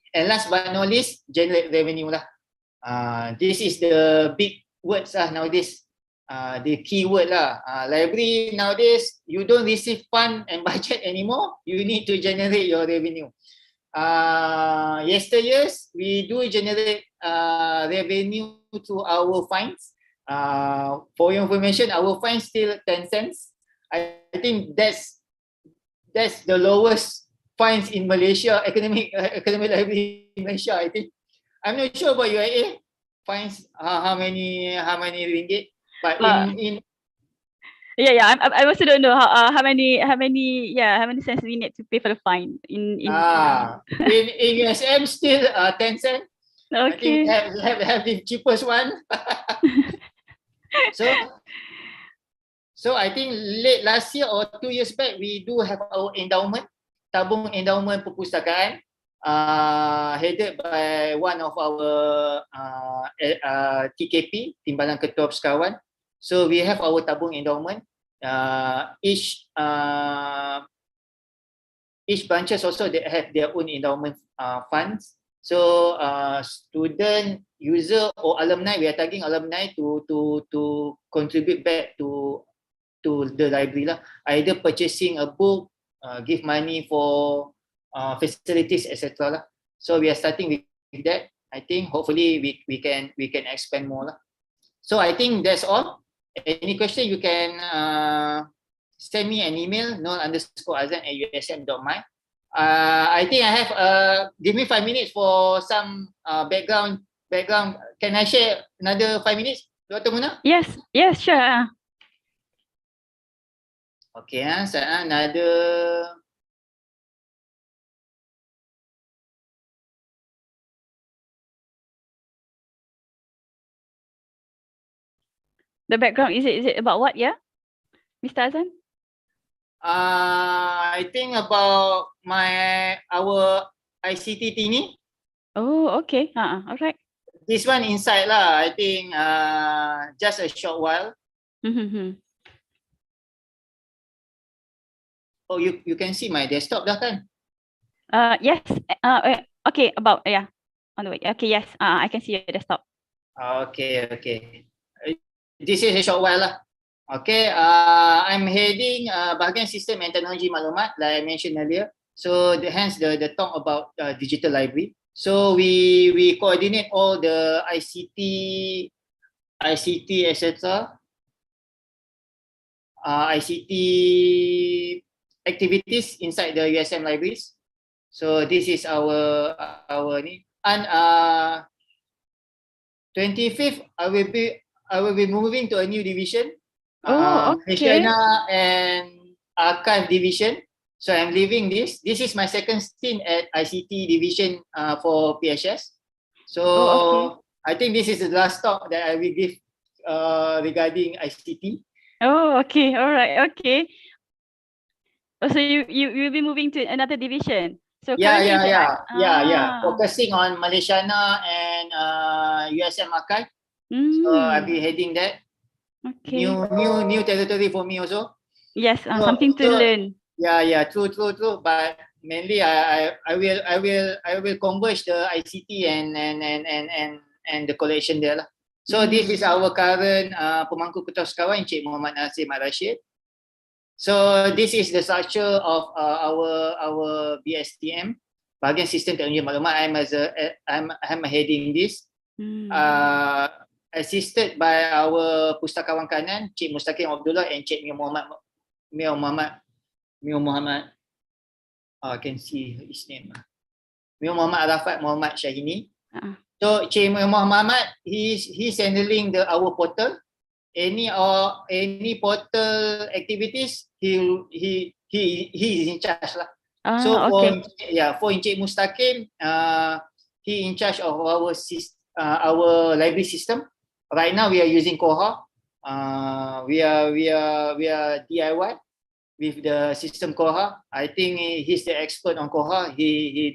And last but not least, generate revenue lah. This is the big words lah nowadays. The keyword lah. Library nowadays, you don't receive fund and budget anymore. You need to generate your revenue. Yesteryears, we do generate revenue through our fines. For your information, our fine still 10 cents. I think that's the lowest fines in Malaysia, academic library in Malaysia. I think. I'm not sure about UIA fines. How many ringgit? But in I also don't know how many cents we need to pay for the fine in USM still 10 cents. Okay. I think have the cheapest one. So I think late last year or 2 years back, we do have our endowment, tabung endowment perpustakaan, headed by one of our TKP, Timbalan Ketua Persekawan. So we have our tabung endowment. Each branches also they have their own endowment funds. So student, user or alumni, we are targeting alumni to contribute back to the library lah. Either purchasing a book, give money for facilities, etc. lah. So we are starting with that. I think hopefully we can expand more lah. So I think that's all. Any question you can send me an email nol_azan@usm.my. I think I have give me 5 minutes for some background. Can I share another 5 minutes, Dr. Muna? Yes, sure. Okay, saya another. The background is it about what, yeah, Mr. Azan? I think about our ICT thingy. Oh, okay. All right. This one inside lah. I think just a short while. Oh, you can see my desktop dah kan? Yes. Okay. On the way. Okay. Yes. I can see your desktop. Okay. This is a short while lah. Okay. I'm heading bahagian sistem and teknologi maklumat, like I mentioned earlier. So hence the talk about digital library. So we coordinate all the ICT etc. ICT activities inside the USM libraries. So this is our ni. And 25th I will be moving to a new division. Okay. And archive division. So I'm leaving this. This is my second stint at ICT division for PHS. So okay. I think this is the last talk that I will give regarding ICT. Oh, okay. All right. Okay. So you'll be moving to another division. So yeah. Focusing on Malaysiana and USM archive. So I'll be heading that. Okay. New territory for me also. Yes, something to learn. Yeah, true. But mainly, I will converge the ICT and the collection there lah. So this is our current pemangku ketua sekawan, Encik Muhammad Nasir Mat Rashid. So this is the structure of our BSTM, bahagian sistem teknologi maklumat. I'm heading this. Assisted by our pustakawan kanan, Cik Mustaqim Abdullah and Cik Mio Muhammad. I can see his name. Mio Muhammad Arafat Muhammad Syahini. So Cik Mio Muhammad, he's handling our portal. any portal activities, he is in charge lah. So Okay. for Encik Mustaqim, he in charge of our library system. Right now we are using Koha. We are DIY with the system Koha. I think he's the expert on Koha. He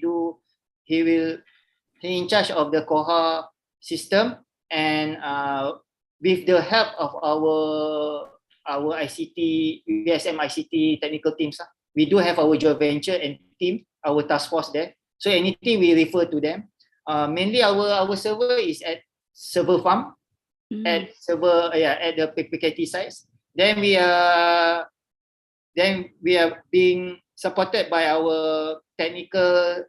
in charge of the Koha system, and with the help of our ICT USM ICT technical teams, we do have our joint venture and team, our task force there. So anything we refer to them. Mainly our server is at server farm, at the PKT sites. Then we are being supported by our technical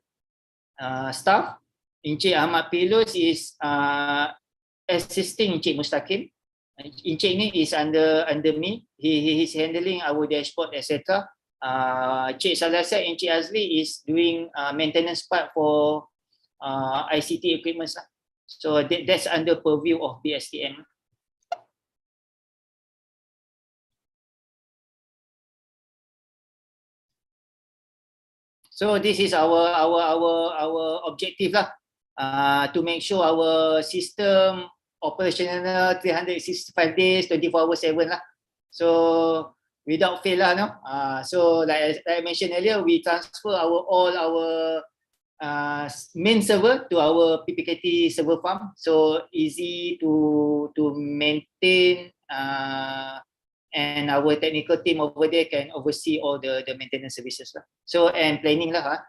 staff. Encik Ahmad Pilus is assisting Encik Mustaqim. Encik ni is under me. He is handling our dashboard, etc. Encik Salasa and Encik Azli is doing maintenance part for ICT equipment. So that's under purview of BSTM. So this is our objective lah, to make sure our system operational 365 days, 24 hours 7 lah. So without fail lah, no. So like I mentioned earlier, we transfer all our main server to our PPKT server farm. So easy to maintain, and our technical team over there can oversee all the maintenance services lah. So and planning lah.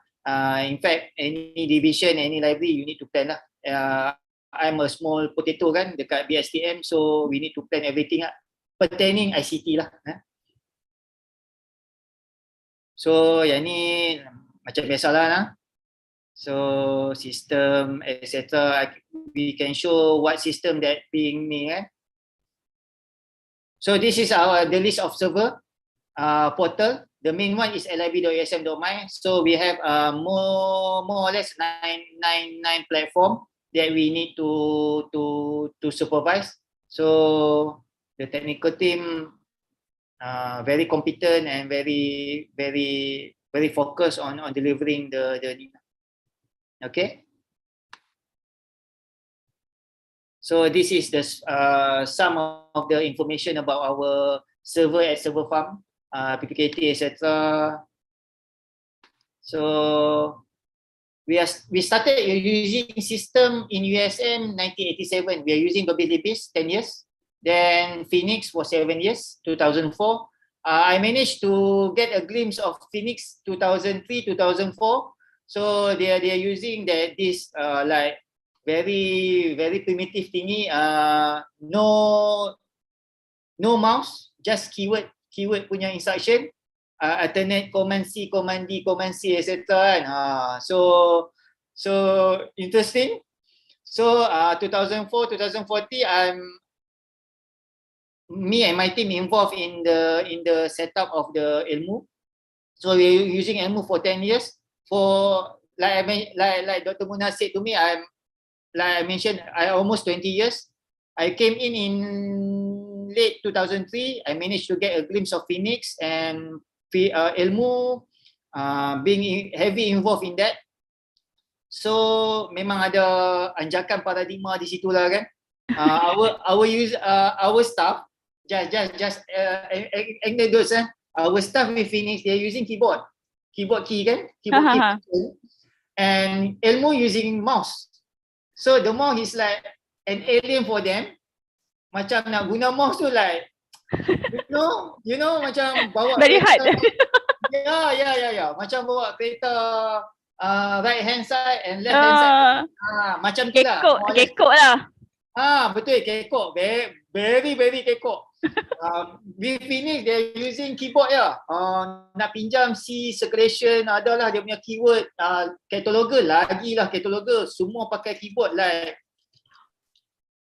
In fact, any division, any library, you need to plan lah. I'm a small potato kan dekat BSTM, so we need to plan everything lah, pertaining ICT lah. So yang ni macam biasalah lah. So system etc. We can show what system that being ni kan. So this is the list of server portal. The main one is lib.usm.my. So we have more or less nine platform that we need to supervise. So the technical team very competent and very focused on delivering the okay. So this is the some of the information about our server at server farm, PPKT, etc. So we started using system in USM 1987. We are using Libis 10 years. Then Phoenix for 7 years, 2004. I managed to get a glimpse of Phoenix 2003, 2004. So they are using this like very primitive thingy, no mouse, just keyword punya instruction, alternate command C, command D, command C, etc. So interesting. So 2004, 2040, me and my team involved in the setup of the Ilmu. So we're using Ilmu for 10 years. For like Dr. Munah said to me, like I mentioned, I almost 20 years. I came in late 2003. I managed to get a glimpse of Phoenix and Ilmu, being heavy involved in that. So memang ada anjakan paradigma di situ lah kan. Our staff just anecdotes. Our staff with Phoenix, they're using keyboard key kan, keyboard key, and Ilmu using mouse. So the mouse is like an alien for them. Macam nak guna mouse tu like, you know macam bawa very kereta, hard. ya. Macam bawa kereta right hand side and left hand side. Macam tu lah. Kekok lah. Betul, kekok. Very kekok. With Phoenix, they're using keyboard ya. Nak pinjam C, circulation, adalah dia punya keyword, cataloger, lagilah cataloger, semua pakai keyboard like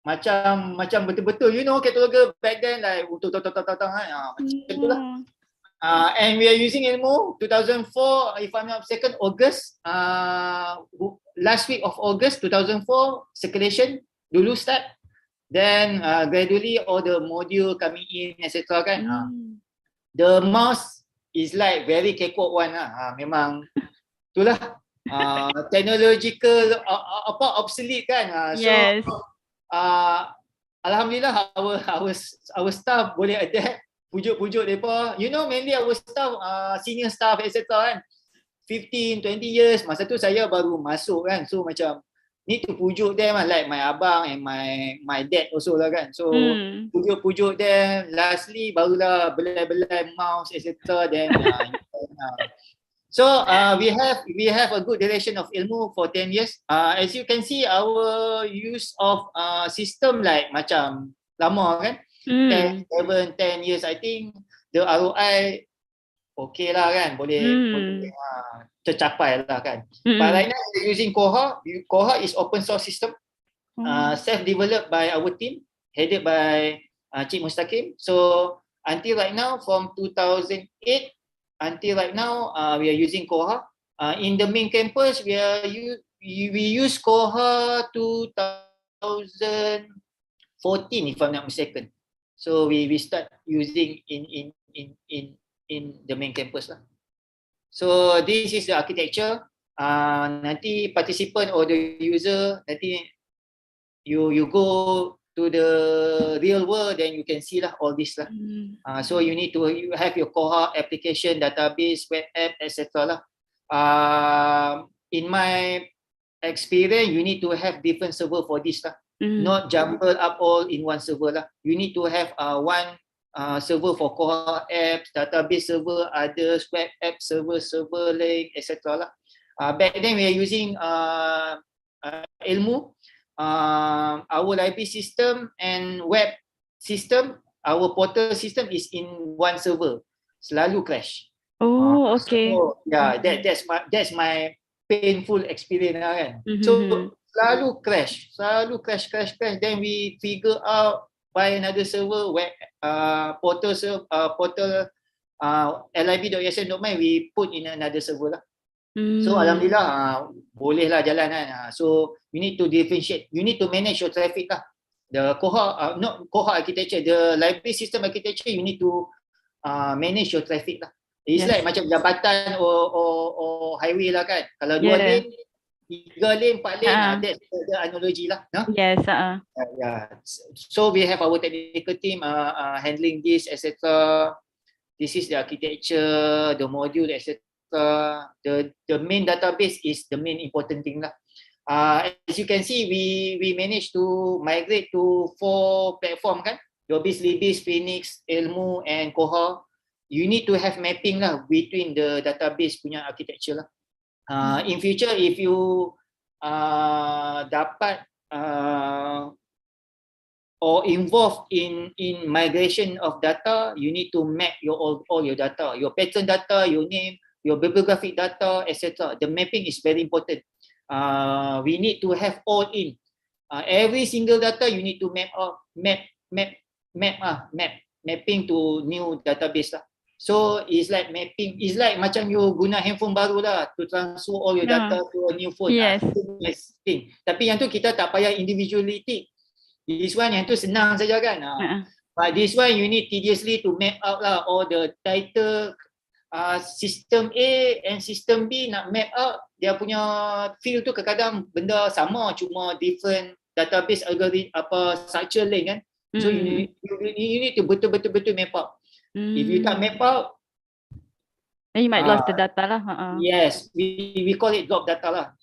macam betul-betul, you know, cataloger back then like macam tu lah. And we are using Ilmu 2004, if I'm not mistaken, August, last week of August 2004, circulation dulu start. Then gradually all the module coming in, etc. kan. The mouse is like very kekok one lah. Memang itulah technological obsolete kan. Yes. So alhamdulillah our staff boleh adapt, pujuk-pujuk mereka. You know, mainly our staff senior staff etc. kan. 15, 20 years. Masa tu saya baru masuk kan. So macam need to pujuk them like my abang and my dad also lah kan. So pujuk-pujuk them. Lastly barulah belai-belai mouse etc. Then so we have a good duration of ilmu for 10 years. As you can see, our use of system like macam lama kan. 10 years, I think the ROI okay lah kan. Boleh tercapai lah kan. But right now we're using Koha. Koha is open source system, self-developed by our team, headed by Cik Mustaqim. So until right now, from 2008 until right now, we are using Koha. In the main campus, we use Koha 2014, if I'm not mistaken. So we start using in the main campus lah. So this is the architecture. Nanti participant or the user, nanti you go to the real world, then you can see lah all this lah. So you need to have your Koha application, database, web app, etc. lah. In my experience, you need to have different server for this lah. Not jumble up all in one server lah. You need to have one server for Koha apps, database server, others, web app server link, etc. lah. Back then we are using Ilmu, our library system and web system, our portal system is in one server. Selalu crash. Oh, okay. So, yeah, that's my painful experience lah kan. So selalu crash. Then we figure out by another server, web portal lib.yasn.my, we put in another server lah. So alhamdulillah boleh lah jalan kan. So you need to differentiate, you need to manage your traffic lah. The Koha, not Koha architecture, the library system architecture, you need to manage your traffic lah. It's like macam jabatan or highway lah kan. Kalau 2 lane, 3 lane, 4 lane, that's the analogy lah. No? Yes. Yeah. So we have our technical team handling this, etc. This is the architecture, the module, etc. The main database is the main important thing lah. As you can see, we managed to migrate to 4 platform kan. Yobis, Libis, Phoenix, Ilmu, and Koha. You need to have mapping lah between the database punya architecture lah. In future, if you dapat or involved in migration of data, you need to map all your data, your pattern data, your name, your bibliographic data, etc. The mapping is very important. We need to have all in. Every single data you need to mapping to new database lah. So it's like mapping, it's like macam you guna handphone baru lah to transfer all your data to a new phone. Yes. Thing. Tapi yang tu kita tak payah individuality. This one yang tu senang saja kan. But this one you need tediously to map out lah all the title, sistem A and sistem B nak map out dia punya field tu kadang-kadang benda sama cuma different database algorithm structure lain kan. So you need to betul-betul map out. If you tak map out, then you might lost the data lah. Yes, we call it drop data lah.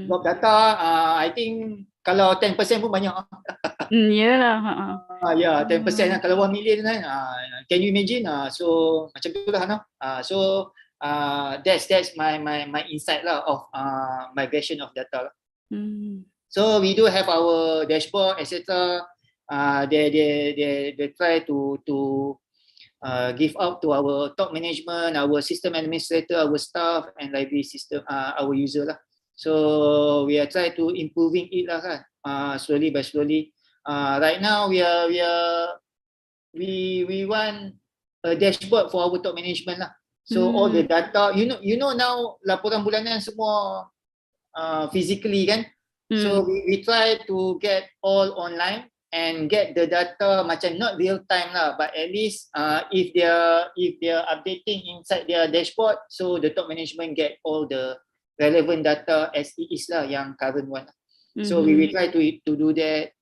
Drop data, I think kalau 10% pun banyak. Yalah. Ya, 10% lah. Kalau 1 million kan, can you imagine? So macam tu lah. So that's my insight lah of migration of data lah. So we do have our dashboard, etc. They try to give out to our top management, our system administrator, our staff, and library system, our user lah. So we are trying to improving it lah kan, slowly by slowly. Right now we want a dashboard for our top management lah. So all the data, you know now laporan bulanan semua physically kan. So we try to get all online and get the data macam not real time lah, but at least if they're updating inside their dashboard, so the top management get all the relevant data as it is lah, yang current one. So we will try to do that.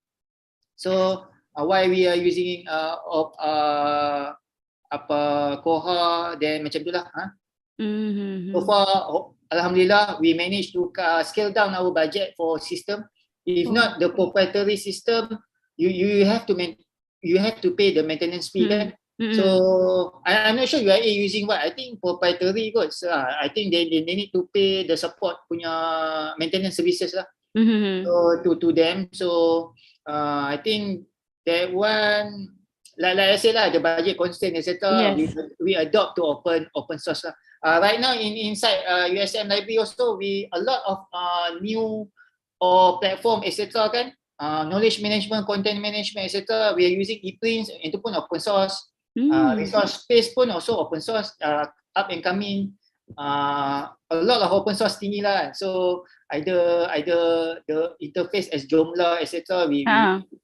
So why we are using Koha, then macam tu lah. So far, alhamdulillah, we managed to scale down our budget for system. If not the proprietary system, you have to pay the maintenance fee kan. So I'm not sure you are using what. I think proprietary kot. So, I think they need to pay the support punya maintenance services lah. So to them. So I think that one, like I said lah, the budget constraint etc. Yes. We adopt to open source lah. Right now inside USM library also, a lot of new or platform etc. kan, knowledge management, content management etc. We are using e-prints, itu pun open source. Resource space pun also open source, up and coming. A lot of open source tinggi lah. So either the interface as Joomla etc. We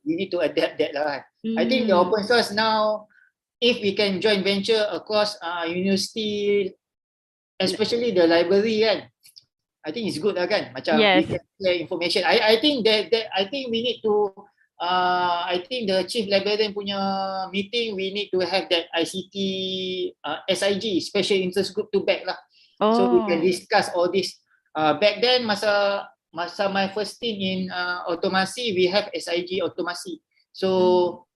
need to adapt that lah. I think the open source now, if we can join venture across university, especially the library kan, I think it's good lah kan. Macam we can share information. I think I think we need to I think the chief librarian punya meeting, we need to have that ICT SIG, special interest group to back lah. So we can discuss all this. Back then masa my first thing in automasi, we have SIG automasi. So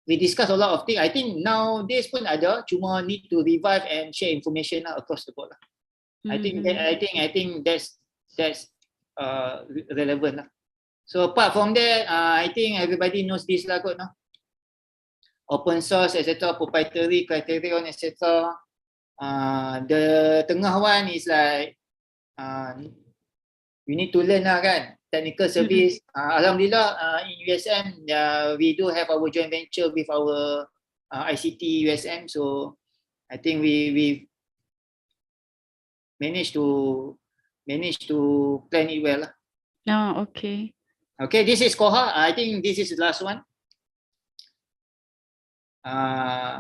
we discuss a lot of things. I think nowadays pun ada, cuma need to revive and share information lah across the board lah. I think that's relevant lah. So apart from that, I think everybody knows this lah kot, no? Open source etc, proprietary, criterion etc. The tengah one is like we need to learn lah kan, technical service. Alhamdulillah, in USM we do have our joint venture with our ICT USM. So I think we managed to plan it well lah. Okay. Okay, this is Koha. I think this is the last one.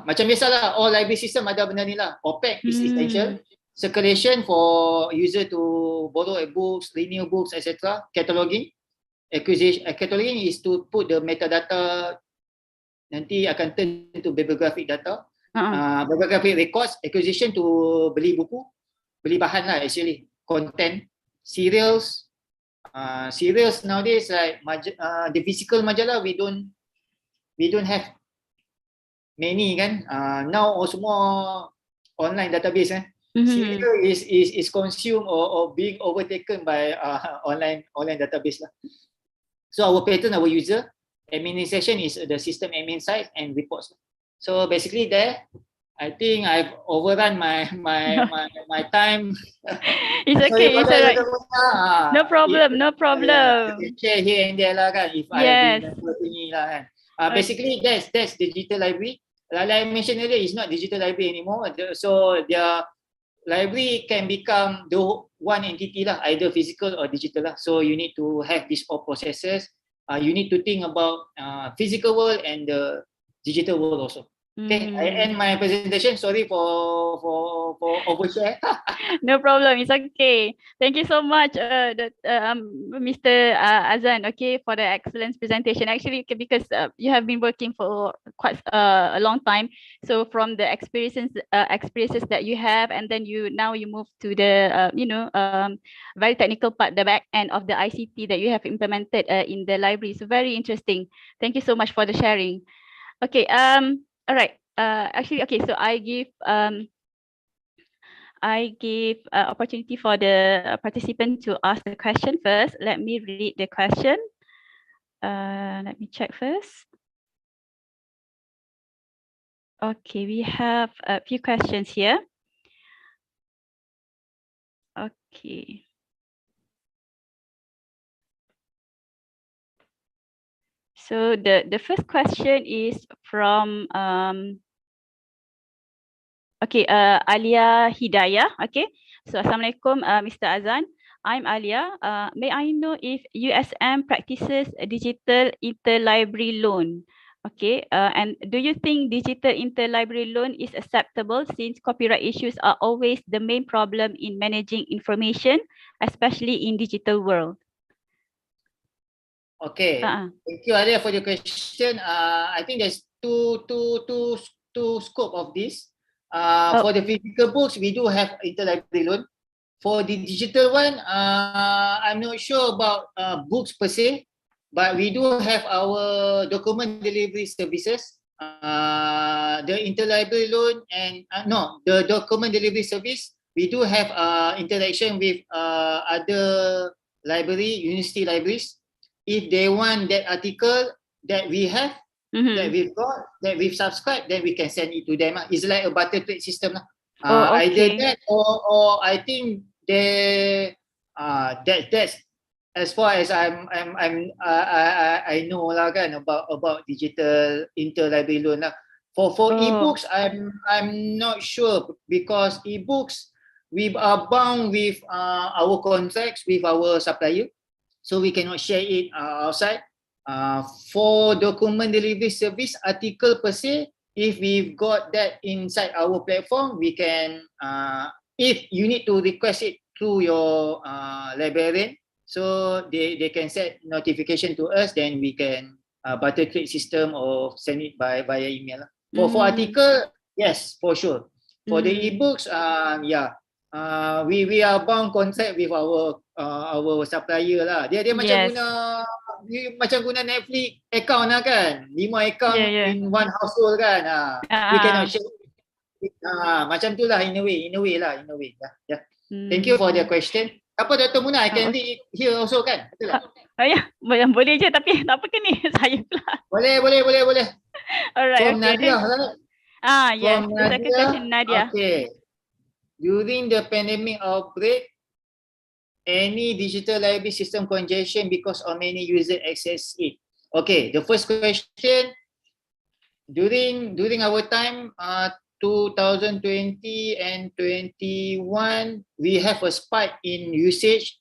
Macam biasalah, all library system ada benda ni lah. OPEC is essential. Circulation for user to borrow books, renew books, etc. Cataloging. Cataloging is to put the metadata, nanti akan turn to bibliographic data. Bibliographic records. Acquisition to beli buku, beli bahan lah actually. Content. Serials. Serials nowadays, like the physical majalah, we don't have many kan. Now semua online database kan. Serial is consumed or being overtaken by online database lah. So our pattern, our user administration is the system admin side and reports. So basically there, I think I've overrun my time. It's okay, it's alright. No problem, no problem. Share here and there lah kan, if I have been thingy lah kan. Basically that's digital library. Like I mentioned earlier, it's not digital library anymore. So their library can become the one entity lah, either physical or digital lah. So you need to have these all processes. You need to think about physical world and the digital world also. Okay, I end my presentation. Sorry for overshare. No problem. It's okay. Thank you so much, Mr. Azan. Okay, for the excellent presentation. Actually, because you have been working for quite a long time. So from the experiences that you have, and then now you move to the very technical part, the back end of the ICT that you have implemented in the library. So very interesting. Thank you so much for the sharing. Okay. All right. Actually, okay. So I give opportunity for the participant to ask the question first. Let me read the question. Let me check first. Okay, we have a few questions here. Okay. So the first question is from Alia Hidayah. Okay. So Assalamualaikum, Mr. Azan. I'm Alia. May I know if USM practices a digital interlibrary loan? Okay, and do you think digital interlibrary loan is acceptable since copyright issues are always the main problem in managing information, especially in digital world? Okay, thank you Alia for the question. I think there's two scope of this. For the physical books, we do have interlibrary loan. For the digital one, I'm not sure about books per se, but we do have our document delivery services. The interlibrary loan and the document delivery service, we do have interaction with other library, university libraries. If they want that article that we have, that we've got, that we've subscribed, then we can send it to them. It's like a barter trade system. Either that or I think that's as far as I know lah kan about digital interlibrary loan lah. For ebooks, I'm not sure because ebooks we are bound with our contracts with our supplier. So we cannot share it outside. For document delivery service article per se, if we've got that inside our platform, we can, if you need to request it through your librarian, so they can set notification to us, then we can barter trade system or send it via email. For article, yes, for sure. For the ebooks, we are bound contract with our supplier lah. Dia macam guna Netflix account lah kan. 5 account in one household kan. We cannot share. Macam tu lah in a way lah. Thank you for the question. Apa Dr. Muna, I can read here also kan? Betul tak? Boleh je tapi tak apa ke ni? Saya pula. Boleh. Alright. From Nadia lah. Yes. The second question, Nadia. Okay. During the pandemic outbreak, any digital library system congestion because of many users access it? Okay, the first question, during our time, 2020 and 21, we have a spike in usage,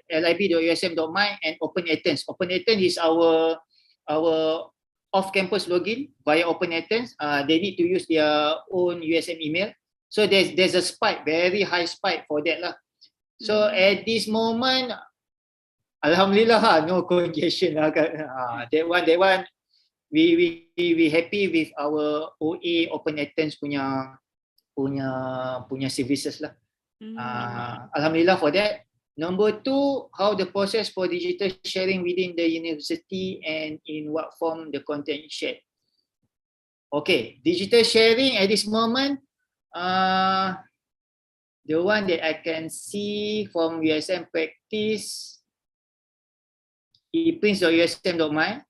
lib.usm.my and OpenAthens. OpenAthens is our off-campus login via OpenAthens. They need to use their own USM email. So there's a spike, very high spike for that lah. So at this moment, alhamdulillah, no congestion lah. That one, we happy with our OA OpenAthens punya services lah. Alhamdulillah for that. Number 2, how the process for digital sharing within the university and in what form the content is shared. Okay, digital sharing at this moment. The one that I can see from USM practice, eprints.usm.my,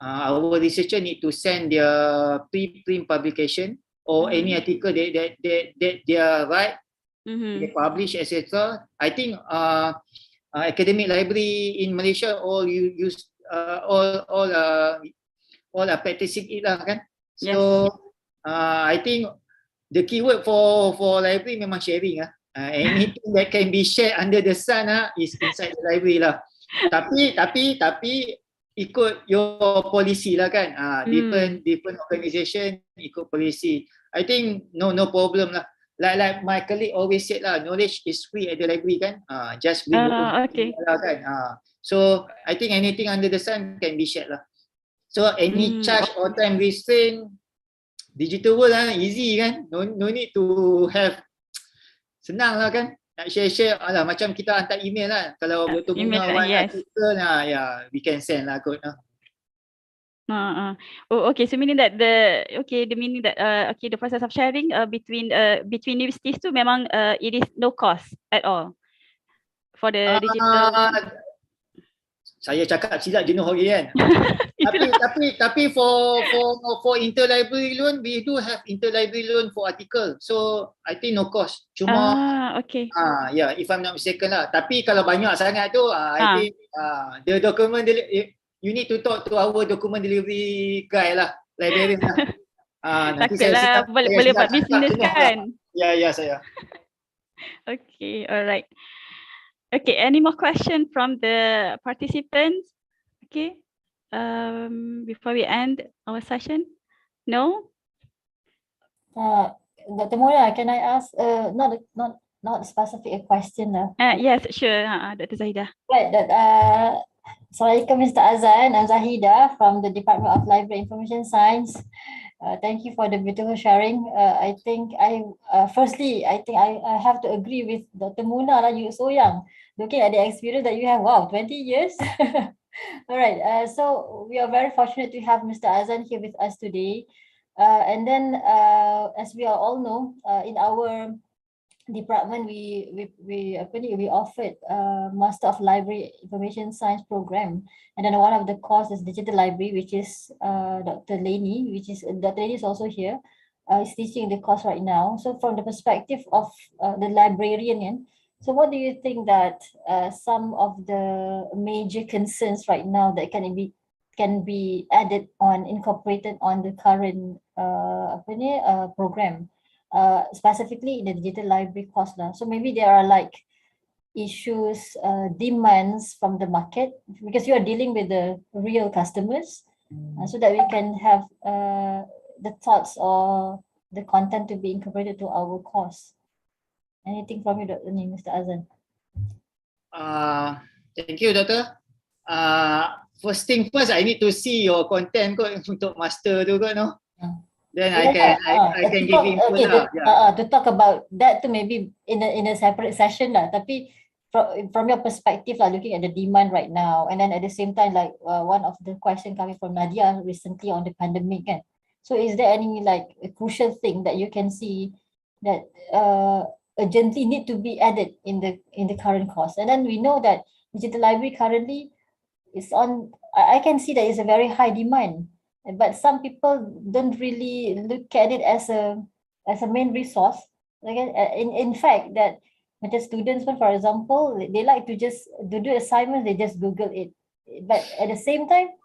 our researcher need to send their pre-print publication or any article that they are write, they publish, etc. I think academic library in Malaysia all use all are practicing it lah kan. So I think the keyword for library memang sharing lah. Anything that can be shared under the sun is inside the library lah. Tapi ikut your policy lah kan. Different organisation ikut policy. I think no problem lah. Like my colleague always said lah, knowledge is free at the library kan. Just bring lah kan. So I think anything under the sun can be shared lah. So any charge or time restraint, digital world lah, easy kan, no need to have, senang lah kan, nak share lah, macam kita hantar email lah, kalau Dr. Muna artikel lah, we can send lah kot. Oh, okay. So meaning that the process of sharing between universities tu memang it is no cost at all for the digital. Saya cakap silap jenuh lagi kan. tapi for interlibrary loan, we do have interlibrary loan for article. So I think no cost. Cuma if I'm not mistaken lah. Tapi kalau banyak sangat tu, I think the document you need to talk to our document delivery guy lah, librarian lah. Nanti Takutlah boleh buat bisnes kan. Ya saya. Okay, all right. Okay, any more question from the participants? Okay, before we end our session? No? Dr. Moya, can I ask, not specific a question. Yes, sure, Dr. Zahidah. Right, Assalamualaikum Mr. Azan, I'm Zahida from the Department of Library Information Science. Thank you for the beautiful sharing. I think firstly, I have to agree with Dr. Muna. You're so young. Looking at the experience that you have, wow, 20 years. All right. So we are very fortunate to have Mr. Azan here with us today. And then, as we all know, in our department, we offered Master of Library Information Science program, and then one of the courses is digital library, which is Dr. Lainey, Dr. Lainey is also here. Is teaching the course right now. So from the perspective of the librarian, so what do you think that some of the major concerns right now that can be added on, incorporated on the current program? Specifically in the digital library course lah. So maybe there are like issues, demands from the market, because you are dealing with the real customers, so that we can have the thoughts or the content to be incorporated to our course. Anything from you, Dr. Ni, Mr. Azan? Thank you, Doctor. First thing first, I need to see your content kot untuk master tu kot, no? Then I can give input lah. To talk about that to maybe in a separate session lah. Tapi from your perspective lah, looking at the demand right now, and then at the same time, like one of the question coming from Nadia recently on the pandemic kan. So is there any like a crucial thing that you can see that urgently need to be added in the current course? And then we know that digital library currently is on. I can see that it's a very high demand, but some people don't really look at it as a main resource. Like in fact, that the students, for example, they like to just do assignments, they just Google it. But at the same time,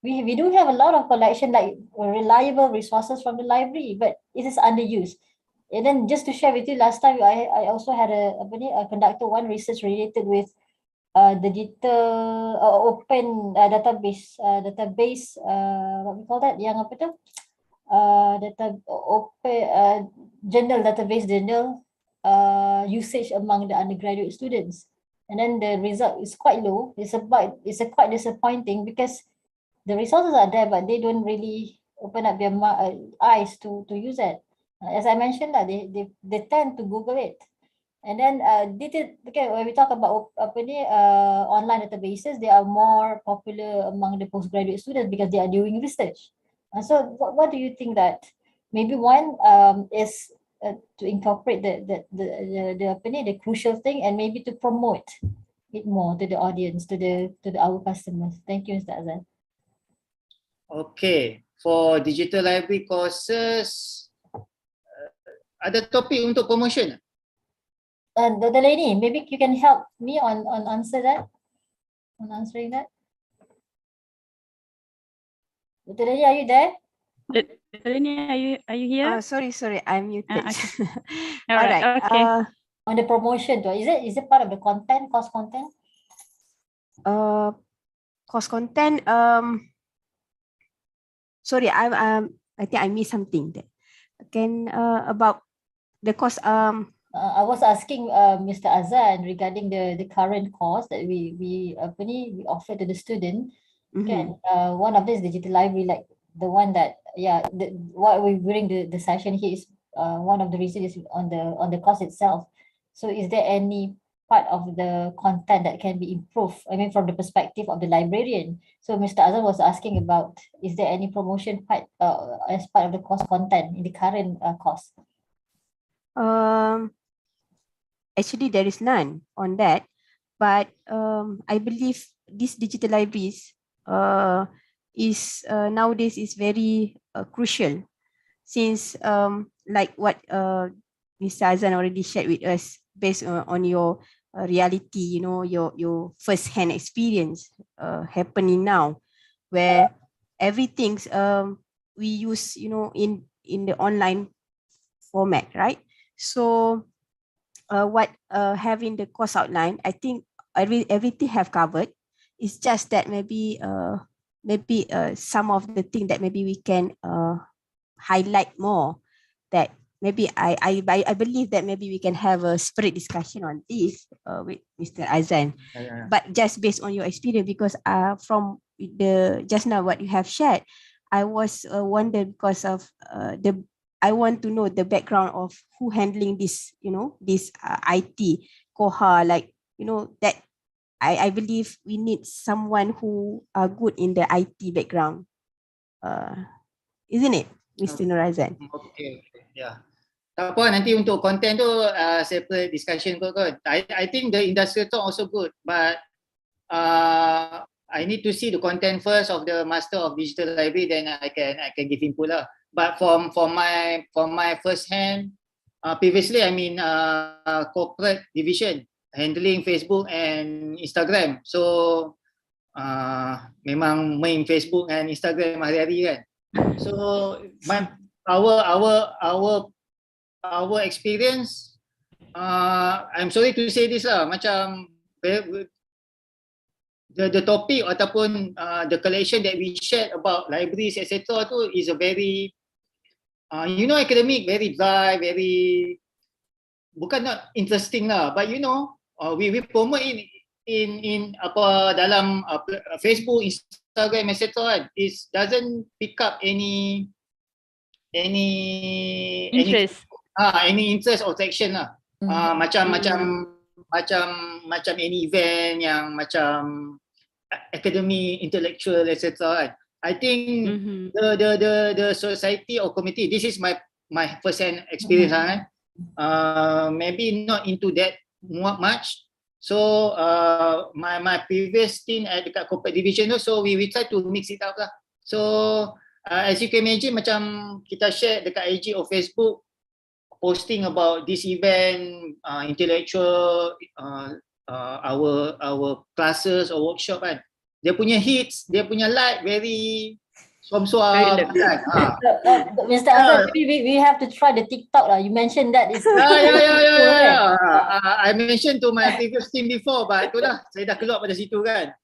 we do have a lot of collection, like reliable resources from the library, but it is underused. And then just to share with you, last time I also had conducted one research related with digital open database what we call that, yang apa tu, data open journal database journal usage among the undergraduate students, and then the result is quite low. It's quite disappointing because the resources are there, but they don't really open up their eyes to use it. As I mentioned, they tend to Google it. And then when we talk about online databases, they are more popular among the postgraduate students because they are doing research. So what do you think that maybe one is to incorporate the crucial thing, and maybe to promote it more to the audience, to our customers? Thank you, Mr. Azan. Okay, for digital library courses, ada topik untuk promotion? The lady, maybe you can help me on answering that. The lady, are you there? Are you here? Sorry, I'm muted. Okay. All right. Okay. On the promotion, is it part of the content, course content? Course content. Sorry, I think I missed something there. About the course. I was asking Mr. Azan regarding the current course that we offer to the student. Okay, one of this digital library, like the one that what we during the session here is one of the reasons is on the course itself. So is there any part of the content that can be improved? I mean, from the perspective of the librarian. So Mr. Azan was asking about, is there any promotion part as part of the course content in the current course? Actually, there is none on that, but I believe these digital libraries is nowadays is very crucial, since like what Mr. Azan already shared with us, based on your reality, your first-hand experience happening now, where everything's we use in the online format, right? So what having the course outline, I think everything have covered. It's just that maybe some of the thing that maybe we can highlight more, that maybe I believe that maybe we can have a separate discussion on this with Mr. Azan. But just based on your experience, because from the just now what you have shared, I was wondering because of I want to know the background of who handling this, this IT Koha, like, that I believe we need someone who are good in the IT background, isn't it, Mr. Nurazan? Okay, yeah. Tak apa, nanti untuk content tu separate discussion kot. I think the industrial talk also good, but I need to see the content first of the Master of Digital Library, then I can give input lah. But from my first hand, previously I'm in corporate division handling Facebook and Instagram. So memang main Facebook and Instagram hari-hari kan. So our experience, I'm sorry to say this lah, macam the topic ataupun the collection that we shared about libraries etc. tu is a very academic, very dry, very bukan not interesting lah, but we promote in apa dalam Facebook, Instagram etc. kan, it doesn't pick up any Interest. Any interest or traction lah. Macam any event yang macam academy, intellectual etc. kan. I think the society or committee, this is my first hand experience kan. Maybe not into that much. So my previous stint at dekat corporate division tu, so we try to mix it up lah. So as you can imagine, macam kita share dekat IG or Facebook, posting about this event, intellectual, our classes or workshop kan. Dia punya hits, dia punya like very suam-suam kan. Mr. Azan, we have to try the TikTok lah. You mentioned that is Yeah. I mentioned to my previous team before, but itulah saya dah keluar pada situ kan.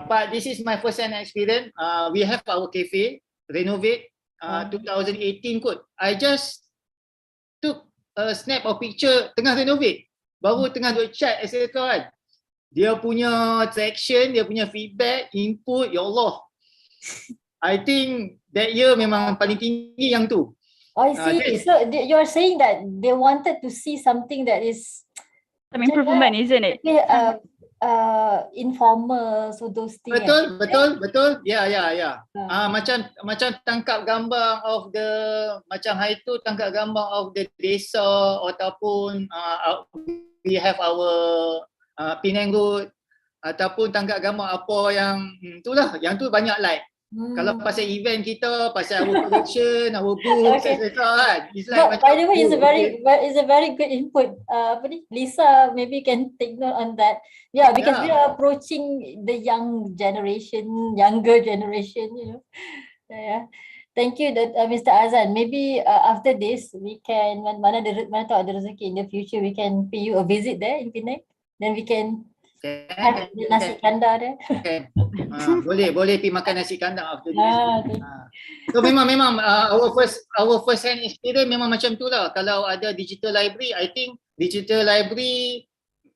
But this is my first hand experience. We have our cafe renovate 2018 kot. I just took a snap of picture tengah renovate, baru tengah duk chat etc. kan. Dia punya traction, dia punya feedback, input, ya Allah. I think that year memang paling tinggi yang tu. I see. So you're saying that they wanted to see something that is some improvement, isn't it? Informal, so those things. Betul. Yeah. Macam tangkap gambar of the, macam hari tu tangkap gambar of the desa ataupun we have our Penang Road, ataupun tangkap gambar apa yang itulah, yang tu banyak like. Kalau pasal event kita, pasal our collection, our books, etc. kan. It's like by the way, it's a very good input. Lisa maybe can take note on that. Yeah, because we are approaching the younger generation, Yeah. Thank you, Mr. Azan. Maybe after this, we can, mana tahu ada rezeki in the future, we can pay you a visit there in Penang. Then we can have nasi kandar there. Boleh pergi makan nasi kandar after this. So memang our first hand experience memang macam tu lah. Kalau ada digital library, I think digital library,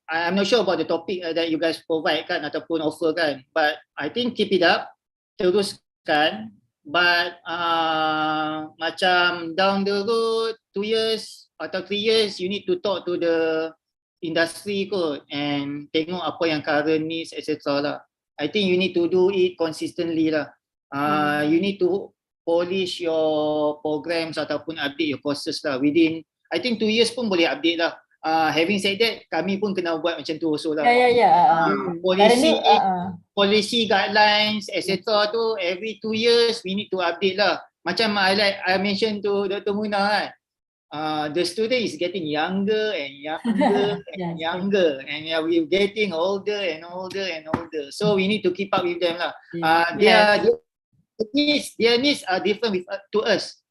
I'm not sure about the topic that you guys provide kan ataupun offer kan, but I think keep it up, teruskan. But macam down the road 2 years atau 3 years, you need to talk to the industry kot and tengok apa yang current needs etc. lah. I think you need to do it consistently lah. You need to polish your programs ataupun update your courses lah. Within, I think 2 years pun boleh update lah. Having said that, kami pun kena buat macam tu also lah. Policy guidelines etc. tu every 2 years we need to update lah. Macam I mentioned to Dr. Muna kan. The student is getting younger and younger and we're getting older and older. So we need to keep up with them lah. Their needs are different to us.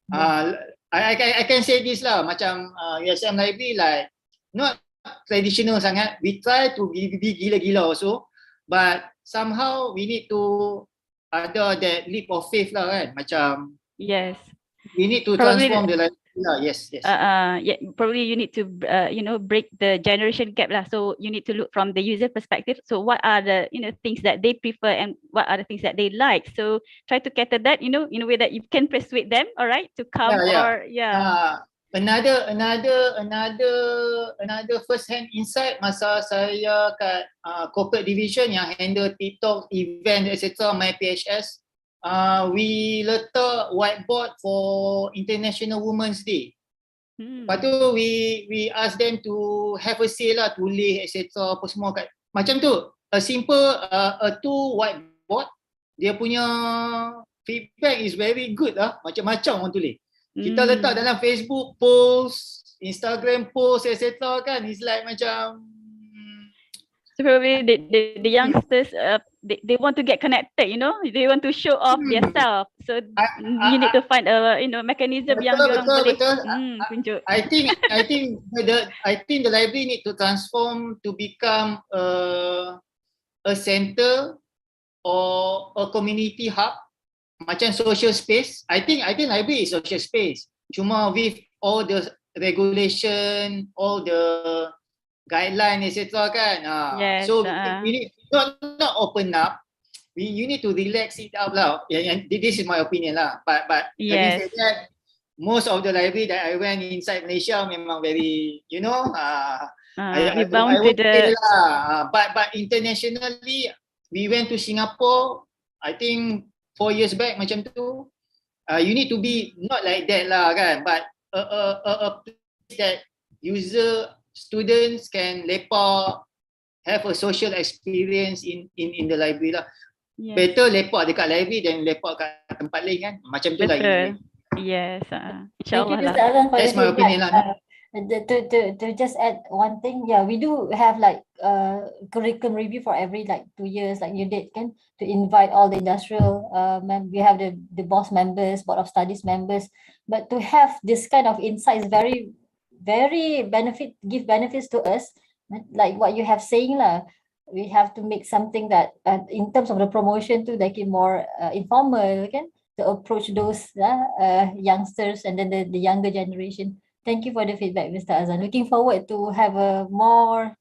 I can say this lah, macam USM Library, like not traditional sangat. We try to be gila-gila also, but somehow we need to ada that leap of faith lah kan. Macam Yes. we need to Probably transform the life. Yes. yeah, probably you need to break the generation gap lah. So you need to look from the user perspective. So what are the things that they prefer and what are the things that they like? So try to cater that in a way that you can persuade them, all right, to come or Another first hand insight masa saya kat corporate division yang handle TikTok, event, etc. my PHS, we letak whiteboard for International Women's Day. Lepas tu we ask them to have a say lah, tulis etc. apa semua kat macam tu. A simple a two whiteboard, dia punya feedback is very good lah, macam-macam orang tulis. Kita letak dalam Facebook post, Instagram post etc. kan, it's like macam so probably the youngsters they want to get connected, they want to show off themselves. So you need to find a mechanism yang diorang boleh tunjuk. I think the library need to transform to become a center or a community hub, macam social space. I think library is social space. Cuma with all the regulation, all the guideline etc. kan. Yes, so we need not open up. You need to relax it up lah. This is my opinion lah. But having said that, most of the library that I went inside Malaysia memang very I would say lah. But internationally, we went to Singapore. I think 4 years back macam tu. You need to be not like that lah kan, but a place that students can lepak, have a social experience in the library lah. Yes. Better lepak dekat library than lepak kat tempat lain kan. Macam tu lah. Yes. InsyaAllah lah. That's my opinion lah. To just add one thing, we do have like curriculum review for every 2 years, like you did, can, to invite all the industrial we have the boss members, board of studies members, but to have this kind of insights very give benefits to us, like what you have saying lah. We have to make something that in terms of the promotion to make it more informal, can, to approach those youngsters and then the younger generation. Thank you for the feedback, Mr. Azan. Looking forward to have a more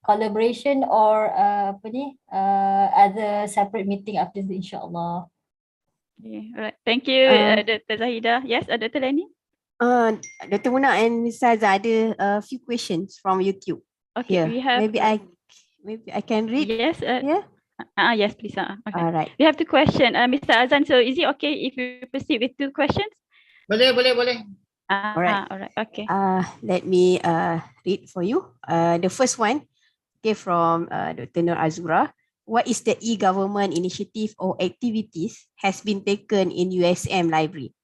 collaboration or other separate meeting after this, insyaAllah. Okay, alright. Thank you, Dr. Zahidah. Yes, Dr. Leni? Dr. Muna and Mr. Azan ada a few questions from YouTube. Okay, here. We have... Maybe I can read. Yes. Yes, please. Okay. All right. We have 2 questions. Mr. Azan, so is it okay if we proceed with 2 questions? Boleh. Alright. Okay. Let me read for you. The first one, from Dr. Nur Azura. What is the e-government initiative or activities has been taken in USM library?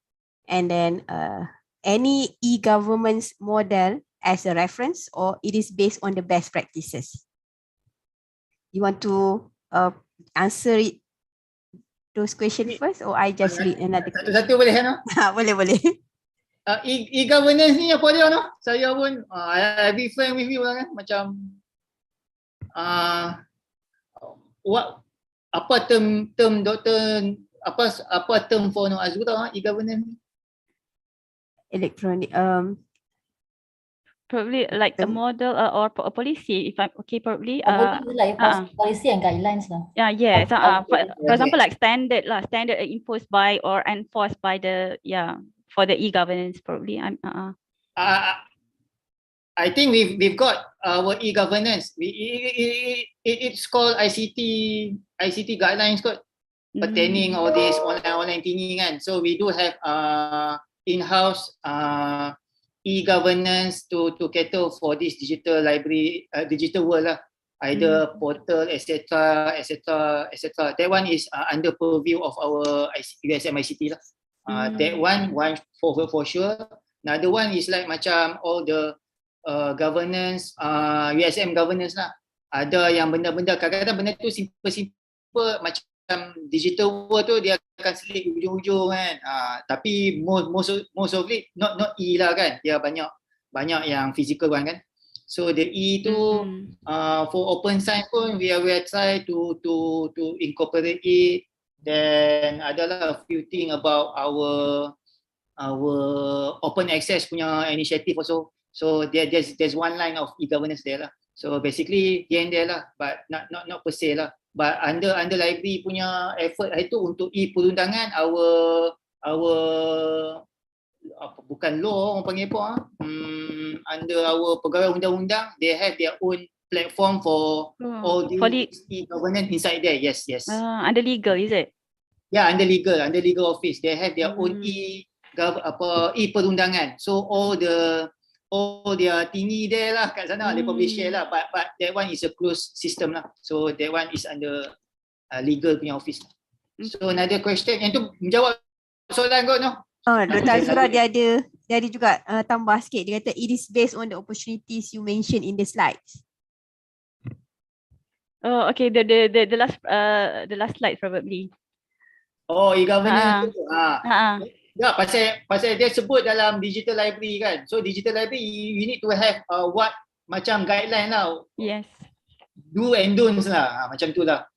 And then any e-government model as a reference, or it is based on the best practices? You want to answer it, those questions first, or I just read another? Satu-satu boleh kan? Boleh. E-governance ni apa dia no? Saya pun I be frank with you lah kan, macam apa term doktor, apa term for no Azura e-governance ni? Electronic probably like a model or a policy, if I'm okay, probably like policy and guidelines lah. Yes. For example, like standard imposed by or enforced by the for the e-governance, probably. I think we've got our e-governance. It's called ICT guidelines kot, pertaining all this online thingy kan. So we do have in-house e-governance to cater for this digital library, digital world lah. Either portal, etc. That one is under purview of our USM ICT lah. That one for sure. Another one is like macam all the governance, USM governance lah. Ada yang benda-benda, kadang-kadang benda tu simple macam digital world tu dia akan selit ujung-ujung kan. Tapi most of it not E lah kan. Dia banyak yang physical one kan. So the E tu for open science pun we will try to incorporate it. Then adalah a few thing about our open access punya initiative also. So there's one line of e-governance there lah. So basically here and there lah, but not per se lah. But under library punya effort itu untuk e-perundangan, our bukan law orang panggil apa under our pegawai undang-undang, they have their own platform for all the e-governance inside there. Yes. Under legal, is it? Yeah, under legal office, they have their own e-perundangan. So all their thingy there lah kat sana, they probably share lah. But that one is a closed system lah. So that one is under legal punya office. So another question, yang tu menjawab soalan kau no? Dr. Azura dia ada juga tambah sikit. Dia kata it is based on the opportunities you mentioned in the slides. Oh, okay. The last slide probably. Oh, e-governance tu. Ya, pasal dia sebut dalam digital library kan. So digital library you need to have what macam guideline lah. Yes. Do and don'ts lah. Macam tu lah.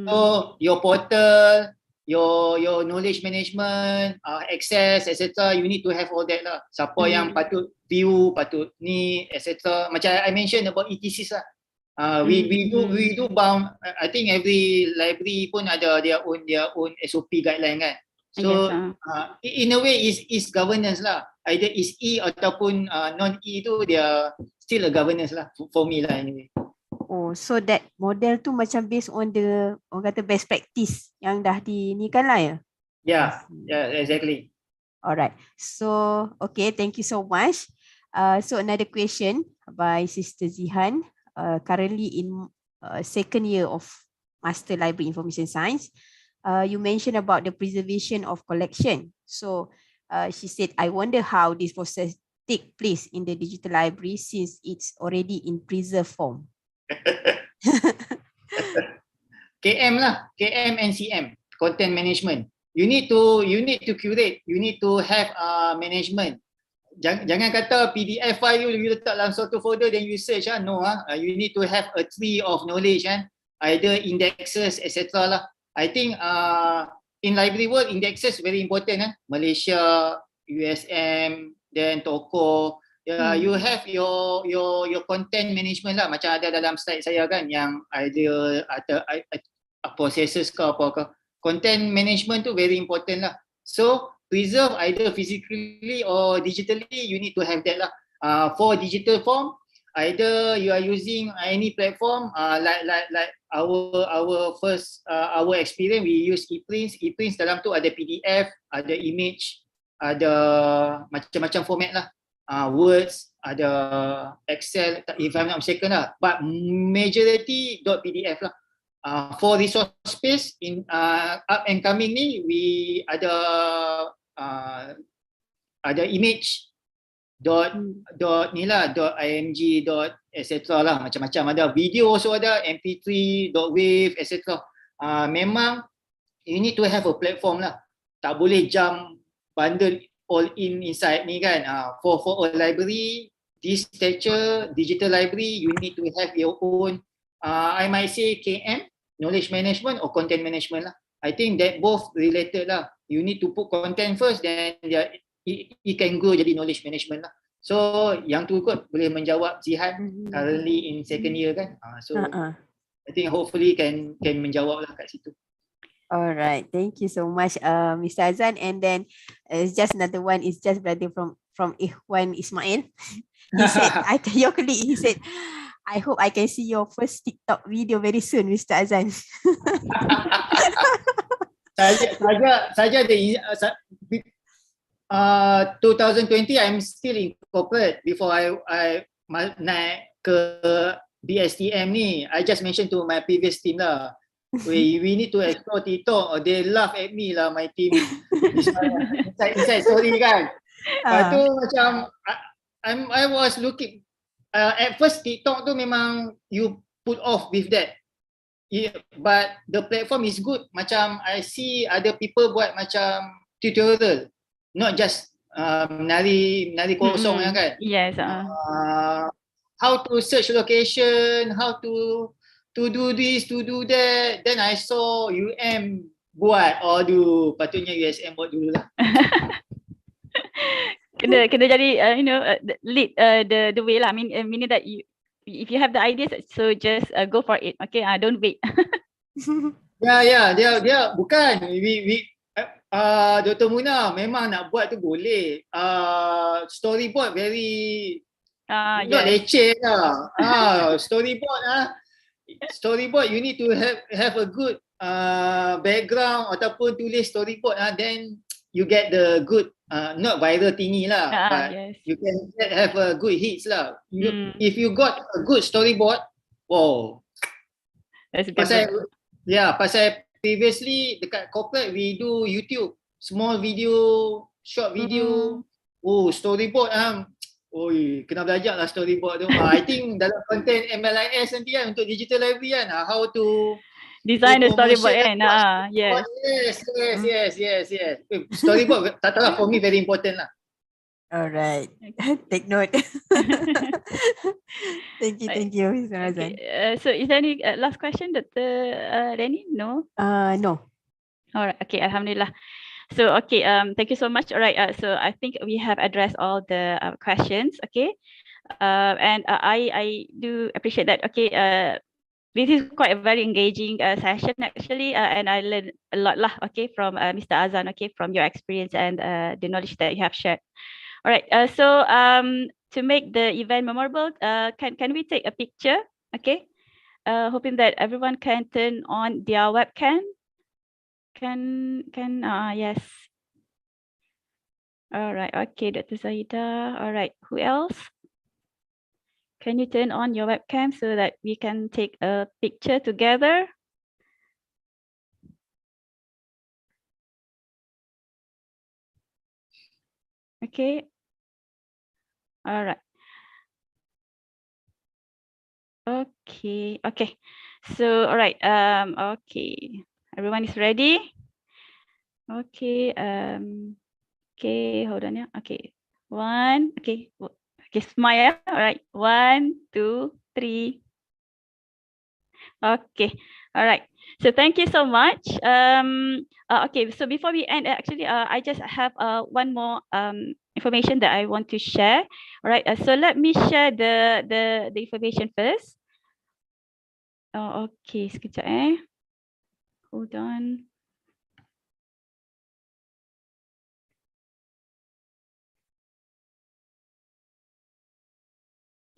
So your portal, your knowledge management, access, etc. You need to have all that lah. Siapa yang patut view, patut ni, etc. Macam I mentioned about ETCs lah. We do bound. I think every library pun ada their own SOP guideline kan. So in a way is governance lah. Either is E ataupun non E tu dia still a governance lah for me lah anyway. Oh, so that model tu macam based on the orang kata best practice yang dah dinikan lah ya? Yeah, exactly. Alright. So, okay, thank you so much. So another question by Sister Zihan, currently in second year of Master Library Information Science. You mentioned about the preservation of collection. So she said, I wonder how this process take place in the digital library since it's already in preserved form. KM lah, KM and CM, content management. You need to curate, you need to have management. Jangan kata PDF file you letak dalam satu folder then you search no you need to have a tree of knowledge either indexes etc lah. I think in library world indexes very important Malaysia, USM, then Toko. You have your content management lah, macam ada dalam slide saya kan, yang ada processes ke apa ke. Content management tu very important lah. So preserve either physically or digitally, you need to have that lah. For digital form, either you are using any platform like our experience, we use e-prints dalam tu ada PDF, ada image, ada macam-macam format lah. Words, ada Excel, if I'm not mistaken lah, but majority .pdf lah. For resource space in up and coming ni, we ada image .img etc lah, macam-macam ada video, so ada mp3 .wave etc. Memang you need to have a platform lah, tak boleh jump bundle all inside ni kan. For a library, this stature, digital library, you need to have your own, I might say KM, knowledge management or content management lah. I think that both related lah. You need to put content first, then it can go jadi knowledge management lah. So yang tu kot boleh menjawab Zihan currently in second year kan. So I think hopefully can menjawab lah kat situ. Alright, thank you so much, Mr. Azan. And then just another one is just brother from Ikhwan Ismail. He said, your colleague, he said, I hope I can see your first TikTok video very soon, Mr. Azan. Saja the 2020 I'm still in corporate before I naik ke BSTM ni. I just mentioned to my previous team lah. We need to explore TikTok. They laugh at me lah, my team. Inside story kan. Lepas tu macam I was looking at first TikTok tu memang you put off with that. But the platform is good. Macam I see other people buat macam tutorial, not just nari kosong kan. Yes. how to search location, how to do this, to do that. Then I saw UM buat, aduh, patutnya USM buat dulu lah. kena jadi lead the way lah. I mean meaning that you, if you have the ideas, so just go for it. Okay, don't wait. Dia bukan Dr. Muna memang nak buat tu boleh. Storyboard very not Yes. leceh lah. Storyboard you need to have a good background ataupun tulis storyboard then you get the good not viral thingy lah, but Yes. you can have a good hits lah. If you got a good storyboard, wow. That's good. Pasal previously dekat corporate we do YouTube, small video, short video. Storyboard kena belajar lah storyboard tu. I think dalam content MLIS nanti kan untuk digital library kan, how to Design the storyboard kan. Yes. Storyboard tak tahu lah, for me very important lah. Alright. Take note. Thank you, Mr. Azan. So is there any last question, Dr. Reni? No? No. All right. Okay. Alhamdulillah. So, okay. Thank you so much. All right. So I think we have addressed all the questions. Okay. And I do appreciate that. Okay. This is quite a very engaging session actually, and I learned a lot lah. Okay, from Mr. Azan. Okay, from your experience and the knowledge that you have shared. All right. So to make the event memorable, can we take a picture? Okay. Hoping that everyone can turn on their webcam. Yes. All right. Okay, Dr. Zaida. All right. Who else? Can you turn on your webcam so that we can take a picture together? Okay. All right. Okay. Okay. So, all right. Okay. Everyone is ready? Okay. Okay. Hold on. Yeah. Okay. One. Okay. Okay. Smile. All right. 1, 2, 3. Okay. All right. So thank you so much. Okay. So before we end, actually, I just have one more information that I want to share. All right. So let me share the information first. Oh, okay. Sekejap Hold on.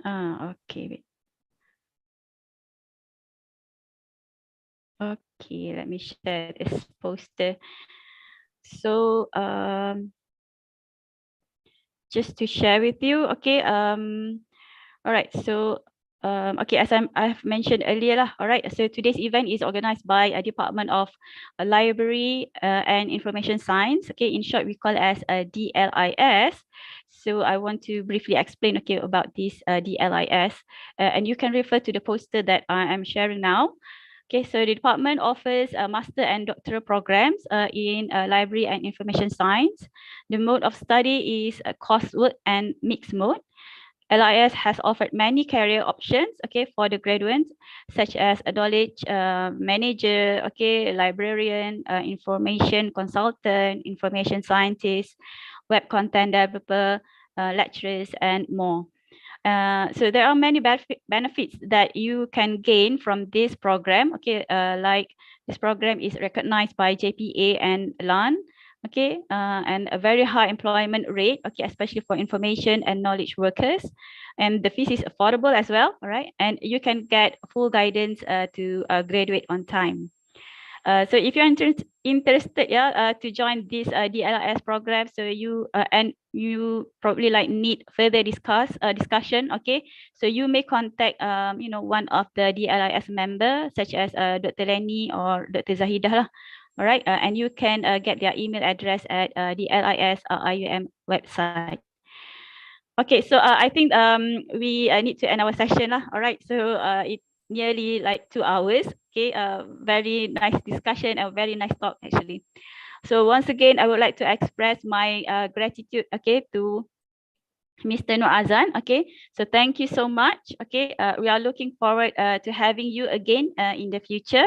Okay. Wait. Okay, let me share this poster. So just to share with you, okay. All right. So okay, as I've mentioned earlier lah. All right. So today's event is organized by a Department of Library and Information Science. Okay, in short, we call it as DLIS. So I want to briefly explain about this DLIS, and you can refer to the poster that I am sharing now. Okay, so the department offers master and doctoral programs in library and information science. The mode of study is coursework and mixed mode. LIS has offered many career options, okay, for the graduates, such as a knowledge manager, okay, librarian, information consultant, information scientist, web content developer, lecturers, and more. So there are many benefits that you can gain from this program. Okay, like this program is recognized by JPA and LAN. Okay, and a very high employment rate. Okay, especially for information and knowledge workers, and the fees is affordable as well. All right, and you can get full guidance to graduate on time. So if you're interested, to join this DLIS program, so you and you probably need further discussion. Okay, so you may contact one of the DLIS member, such as Dr. Lenny or Dr. Zahidah lah. All right, and you can get their email address at the LIS IUM website. Okay, so I think we need to end our session lah. All right, so it's nearly 2 hours. Okay, very nice discussion and very nice talk actually. So once again, I would like to express my gratitude, okay, to Mr. Nur Azan. Okay, so thank you so much. Okay, we are looking forward to having you again in the future.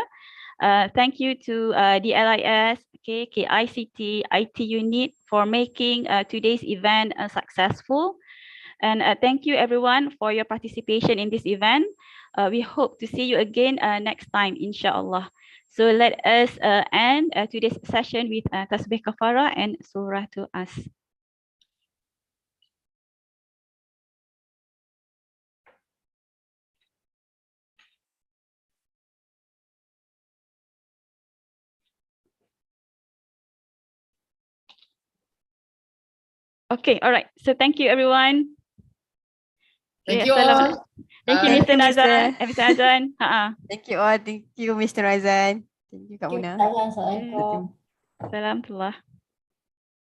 Thank you to the LIS, okay, KICT, IT unit for making today's event successful. And thank you everyone for your participation in this event. We hope to see you again next time, inshallah. So let us end today's session with Tasbih Kafara and Surah to Us. Okay, all right. So thank you everyone. Thank Okay, you assalamu- all. Thank you, Bye. Mr. Thank you, Nazan. Mr. Mr. Azan. Thank you all. Thank you, Mr. Razan. Thank you, Kak Okay, Muna. Assalamualaikum. Assalamualaikum.